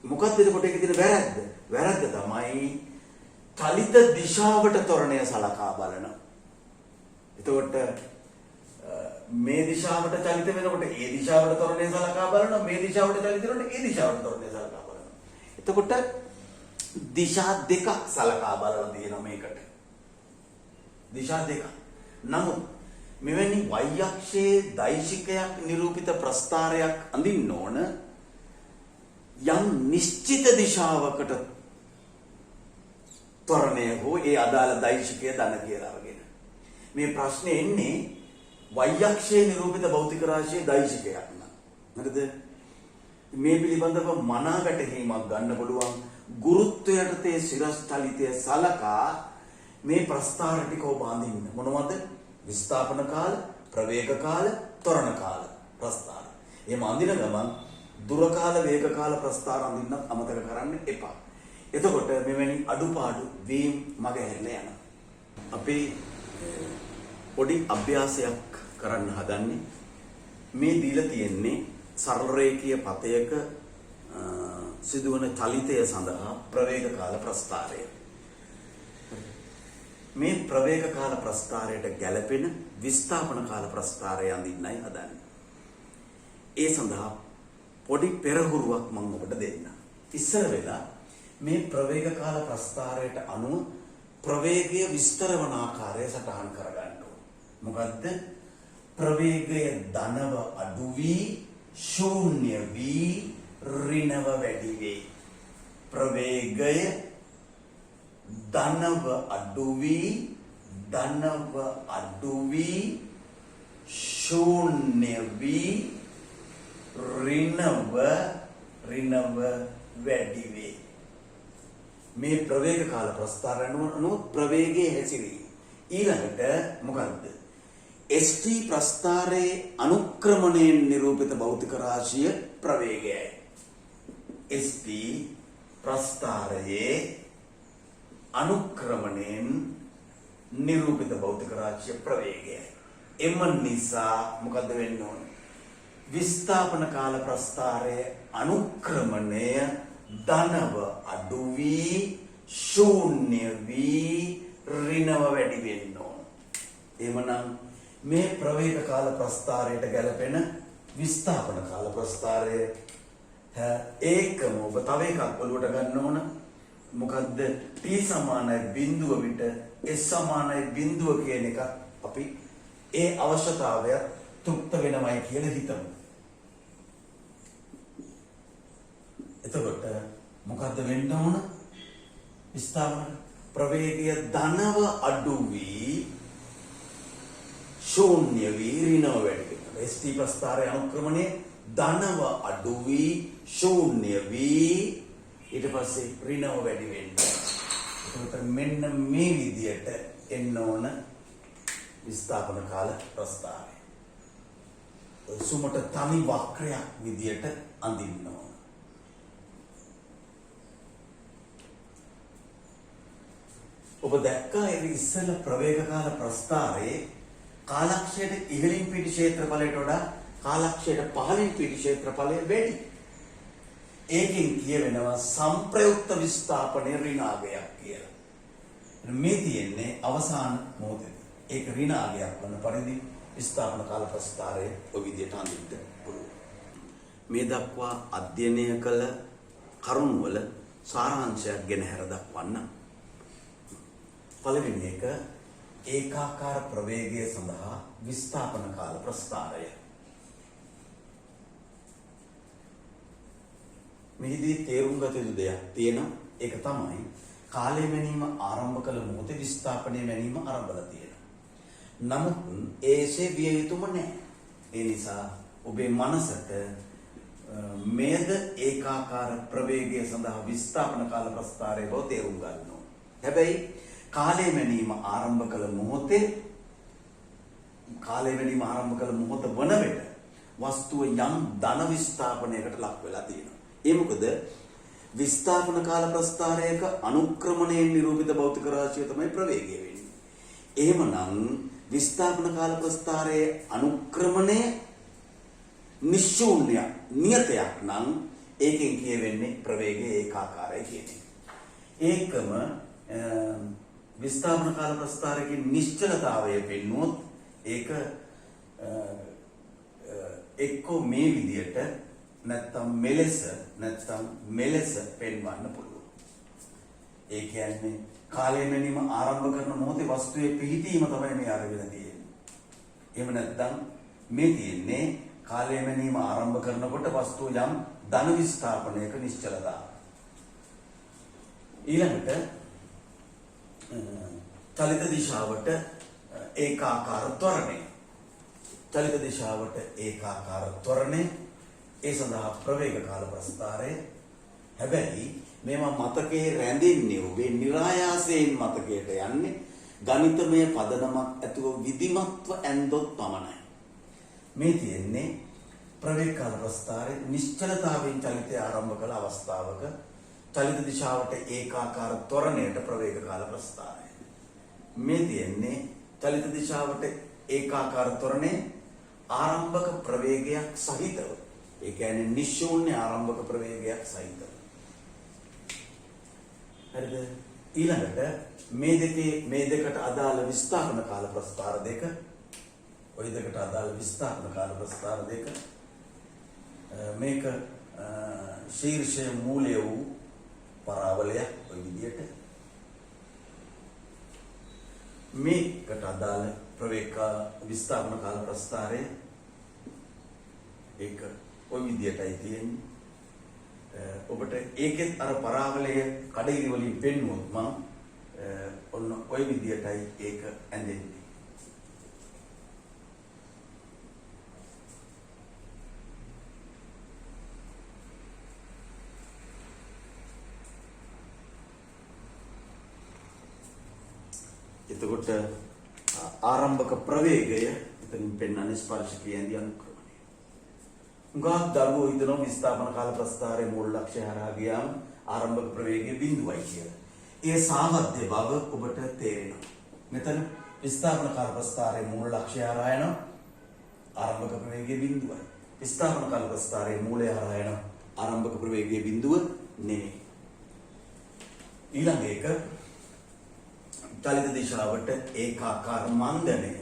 මොකක්ද එතකොට ඒකේ තියෙන වැරද්ද? වැරද්ද තමයි චලිත දිශාවට ත්වරණය සලකා බලනවා. එතකොට මේ දිශාවට චලිත වෙනකොට ඒ දිශාවට ත්වරණය සලකා බලනවා. මේ දිශාවට චලිත වෙනකොට ඒ දිශාවට ත්වරණය සලකා බලනවා. එතකොට දිශා දෙකක් සලකා බලලා තියෙනවා මේකට. දිශා දෙකක්. නමුත් මෙවැනි y අක්ෂයේ දෛශිකයක් නිරූපිත ප්‍රස්ථාරයක් අඳින්න ඕන යම් නිශ්චිත දිශාවකට ත්වරණය හෝ ඒ අදාළ දෛශිකය ධන කියලා අරගෙන. මේ ප්‍රශ්නේ එන්නේ y අක්ෂයේ නිරූපිත භෞතික රාශියේ දෛශිකයක් නම්. හරිද? මේ පිළිබඳව මනා වැටහීමක් ගන්න පුළුවන් ගුරුත්වයට තේ සිරස් චලිතය සලකා මේ ප්‍රස්ථාර ටික ඔබ අඳින්න. මොනවද? විස්ථාපන කාල, ප්‍රවේග කාල, ත්වරණ කාල ප්‍රස්ථාර. එහෙම අඳින ගමන් දුර කාල, වේග කාල ප්‍රස්ථාර අඳින්න අමතක කරන්න එපා. එතකොට මෙවැනි අඩුපාඩු වීම මග හැරලා යනවා. අපි පොඩි අභ්‍යාසයක් කරන්න හදන්නේ මේ දීලා තියෙන්නේ සරල රේඛීය පතයක සිදුවන චලිතය සඳහා ප්‍රවේග කාල ප්‍රස්ථාරය. මේ ප්‍රවේග කාල ප්‍රස්ථාරයට ගැළපෙන විස්ථාපන කාල ප්‍රස්ථාරය අඳින්නයි හදන්නේ. ඒ සඳහා පොඩි පෙරහුරුවක් මම ඔබට දෙන්න. ඉස්සර වෙලා මේ ප්‍රවේග කාල ප්‍රස්ථාරයට අනුව ප්‍රවේගය විස්තර වන ආකාරය සටහන් කරගන්න ඕන. මොකද්ද? ප්‍රවේගය ධනව අඩු වී ශූන්‍ය වී ඍණව වැඩි වේ. ප්‍රවේගය ධනව අඩු වී ශූන්‍ය වී ඍණව වැඩි වේ. මේ ප්‍රවේග කාල ප්‍රස්ථාරණු ප්‍රවේගයේ හැසිරී. ඊළඟට මොකද්ද? st ප්‍රස්ථාරයේ අනුක්‍රමණයෙන් නිරූපිත භෞතික රාශිය ප්‍රවේගයයි. st ප්‍රස්ථාරයේ අනුක්‍රමණයෙන් නිරූපිත භෞතික රාශිය ප්‍රවේගයයි. එම නිසා මොකද වෙන්න ඕන? විස්ථාපන කාල ප්‍රස්ථාරයේ අනුක්‍රමණය ධනව අඩු වී ශූන්‍ය වී ඍණව වැඩි වෙන්න ඕන. එhmenan මේ ප්‍රවේග කාල ප්‍රස්ථාරයට ගැලපෙන විස්ථාපන කාල ප්‍රස්ථාරය ඒකම ඔබ තව එකක් ඔලුවට ගන්න ඕන. මොකද්ද? t සමානයි බිඳුව විට s සමානයි බිඳුව කියන එක අපි ඒ අවශ්‍යතාවය තෘප්ත වෙනවයි කියලා හිතමු. එතකොට මොකද්ද වෙන්න ඕන? විස්ථාපන ප්‍රවේගය ධනව අඩු වී ශූන්‍ය වී ඍණව වැඩි වෙනවා. st ප්‍රස්ථාරයේ අනුක්‍රමණය ධනව අඩු වී ශූන්‍ය වී ඊට පස්සේ ඍණව වැඩි වෙනවා. එතකොට මෙන්න මේ විදියට එන්න ඕන විස්ථාපන කාල ප්‍රස්ථාරය. සුමට තනි වක්‍රයක් විදියට අඳින්න ඕන. ඔබ දැක්කා ඒ ඉස්සෙල්ල ප්‍රවේග කාල ප්‍රස්ථාරයේ කාලක්ෂයට ඉහළින් පිටි ක්ෂේත්‍රඵලයට වඩා කාලක්ෂයට පහළින් පිටි ක්ෂේත්‍රඵලය වැඩි. ඒකෙන් කියවෙනවා සම්ප්‍රයුක්ත විස්ථාපනයේ ඍණාගයක් කියලා. මේ තියෙන්නේ අවසාන මොහොතේ. ඒක ඍණාගයක් වන පරිදි විස්ථාපන කාල ප්‍රස්ථාරයේ ඔය විදිහට අඳින්න පුළුවන්. මේ දක්වා අධ්‍යයනය කළ කරුණු වල සාරාංශයක් ගෙන හැර දක්වන්න. පළවෙනි එක ඒකාකාර ප්‍රවේගය සඳහා විස්ථාපන කාල ප්‍රස්ථාරය. මෙහිදී තේරුම් ගත යුතු දෙයක් තියෙනවා. ඒක තමයි කාලය මැනීම ආරම්භ කළ මොහොතේ විස්ථාපනය මැනීම ආරම්භලා තියෙනවා. නමුත් ඒසේ විය යුතුම නැහැ. ඒ නිසා ඔබේ මනසට මේද ඒකාකාර ප්‍රවේගය සඳහා විස්ථාපන කාල ප්‍රස්ථාරය බව තේරුම් ගන්න ඕනේ. හැබැයි කාලය මැනීම ආරම්භ කළ මොහොතේ මොහොත වන විට වස්තුව යම් ධන විස්ථාපනයකට ලක් වෙලා තියෙනවා. ඒ මොකද විස්ථාපන කාල ප්‍රස්ථාරයක අනුක්‍රමණයෙන් නිරූපිත භෞතික රාශිය තමයි ප්‍රවේගය වෙන්නේ. එහෙමනම් විස්ථාපන කාල ප්‍රස්ථාරයේ අනුක්‍රමණය නිශ්චූන්‍ය නියතයක් නම් ඒකෙන් කියවෙන්නේ ප්‍රවේගය ඒකාකාරයි කියන්නේ. ඒකම විස්ථාපන කාල ප්‍රස්ථාරයේ නිශ්චලතාවය පෙන්වුවොත් ඒක එක්කෝ මේ විදියට නැත්තම් මෙලෙස පෙන්වන්න පුළුවන්. ඒ කියන්නේ කාලය මැනීම ආරම්භ කරන මොහොතේ වස්තුවේ පිහිටීම තමයි මේ අරගෙන තියෙන්නේ. එහෙම නැත්නම් මේ තියෙන්නේ කාලය මැනීම ආරම්භ කරනකොට වස්තුව යම් ධන විස්ථාපනයක නිශ්චලතාව. ඊළඟට චලිත දිශාවට ඒකාකාර ත්වරණය. චලිත දිශාවට ඒකාකාර ත්වරණය ඒ සඳහා ප්‍රවේග කාල ප්‍රස්ථාරය. හැබැයි මේවා මතකයේ රැඳෙන්නේ ඔබේ નિરાයාසයෙන් මතකයට යන්නේ ගණිතමය පදනමක් ඇතුව විධිමත්ව ඇන්දොත් පමණයි. මේ තියෙන්නේ ප්‍රවේග කාල ප්‍රස්ථාරයේ නිශ්චලතාවයෙන් චලිතය ආරම්භ කළ අවස්ථාවක චලිත දිශාවට ඒකාකාර ත්වරණයට ප්‍රවේග කාල ප්‍රස්ථාරය. මේ තියෙන්නේ චලිත දිශාවට ඒකාකාර ත්වරණයේ ආරම්භක ප්‍රවේගයක් සහිතව. ඒ කියන්නේ නිශ්චූන්‍ය ආරම්භක ප්‍රවේගයක් සහිතව. හරිද? ඊළඟට මේ දෙකට අදාළ විස්ථාපන කාල ප්‍රස්ථාර දෙක, ওই දෙකට අදාළ විස්ථාපන කාල ප්‍රස්ථාර දෙක මේක ශීර්ෂය මූලය වූ පරාවලයක් ওই විදියට. මේකට අදාළ ප්‍රවේග විස්ථාපන කාල ප්‍රස්ථාරය ඒක ওই විදියටයි තියෙන්නේ. ඔබට ඒකෙත් අර පරාවලය කඩිරි වලින් පෙන්වුවොත් මම ඔන්න ওই විදියටයි ඒක ඇඳෙන්නේ. එතකොට ආරම්භක ප්‍රවේගය එතනින් පෙන්වන්නේ ස්පර්ශකයේ ඇඳි අනුක්‍රමණය. උගාක් දරුවෝ හිතනවා විස්ථාපන කාල ප්‍රස්ථාරයේ මූල ලක්ෂ්‍ය හරහා ගියාම ආරම්භක ප්‍රවේගය බිඳුවයි කියලා. ඒ සාමර්ථ්‍ය බව ඔබට තේරෙනවා. මෙතන විස්ථාපන කාල ප්‍රස්ථාරයේ මූල ලක්ෂ්‍ය හරහා යන ආරම්භක ප්‍රවේගය බිඳුවයි. විස්ථාපන කාල ප්‍රස්ථාරයේ මූලය හරහා යන ආරම්භක ප්‍රවේගය බිඳුව නෙමෙයි. ඊළඟ එක චලිත දිශාවට ඒකාකාර මන්දනය.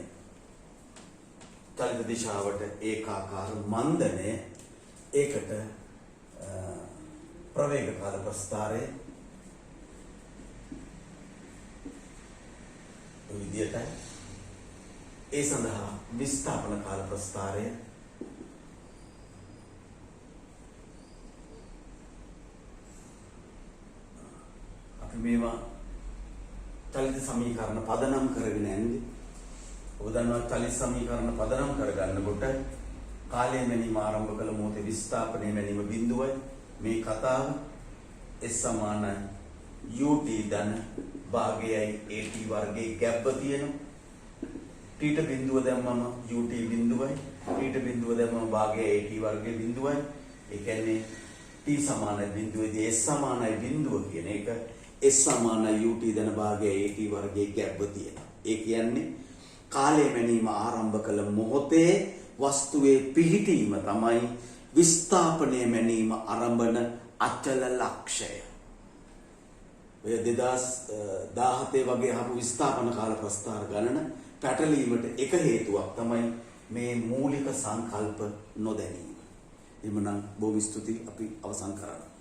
චලිත දිශාවට ඒකාකාර මන්දනය ඒකට ප්‍රවේග කාල ප්‍රස්ථාරය විදියටයි. ඒ සඳහා විස්ථාපන කාල ප්‍රස්ථාරය අපි මේවා චලිත සමීකරණ පදනම් කරගෙන යන්නේ. ඔබ දන්නවා චලිත සමීකරණ පදනම් කරගන්නකොට කාලය මැනීම ආරම්භ කළ මොහොතේ විස්ථාපනය මැනීම බිඳුවයි. මේ කතාව S සමානයි ut ධන භාගයයි at වර්ගයේ ගැබ්බ තියෙනවා. t ට බිඳුව දැම්මම ut බිඳුවයි. t ට බිඳුව දැම්මම භාගයයි at වර්ගයේ බිඳුවයි. ඒ කියන්නේ t සමානයි බිඳුවේදී s සමානයි බිඳුව කියන එක S සමානයි ut ධන භාගයයි at වර්ගයේ ගැබ්බ තියෙනවා. ඒ කියන්නේ කාලය මැනීම ආරම්භ කළ මොහොතේ වස්තුවේ පිහිටීම තමයි විස්ථාපනය මැනීම ආරම්භන අචල ලක්ෂය. ඔය 2017 වගේ ආපු විස්ථාපන කාල ප්‍රස්ථාර ගණන පැටලීමට එක හේතුවක් තමයි මේ මූලික සංකල්ප නොදැනීම. එhmenan බොහොම ස්තුතියි අපි අවසන් කරනවා.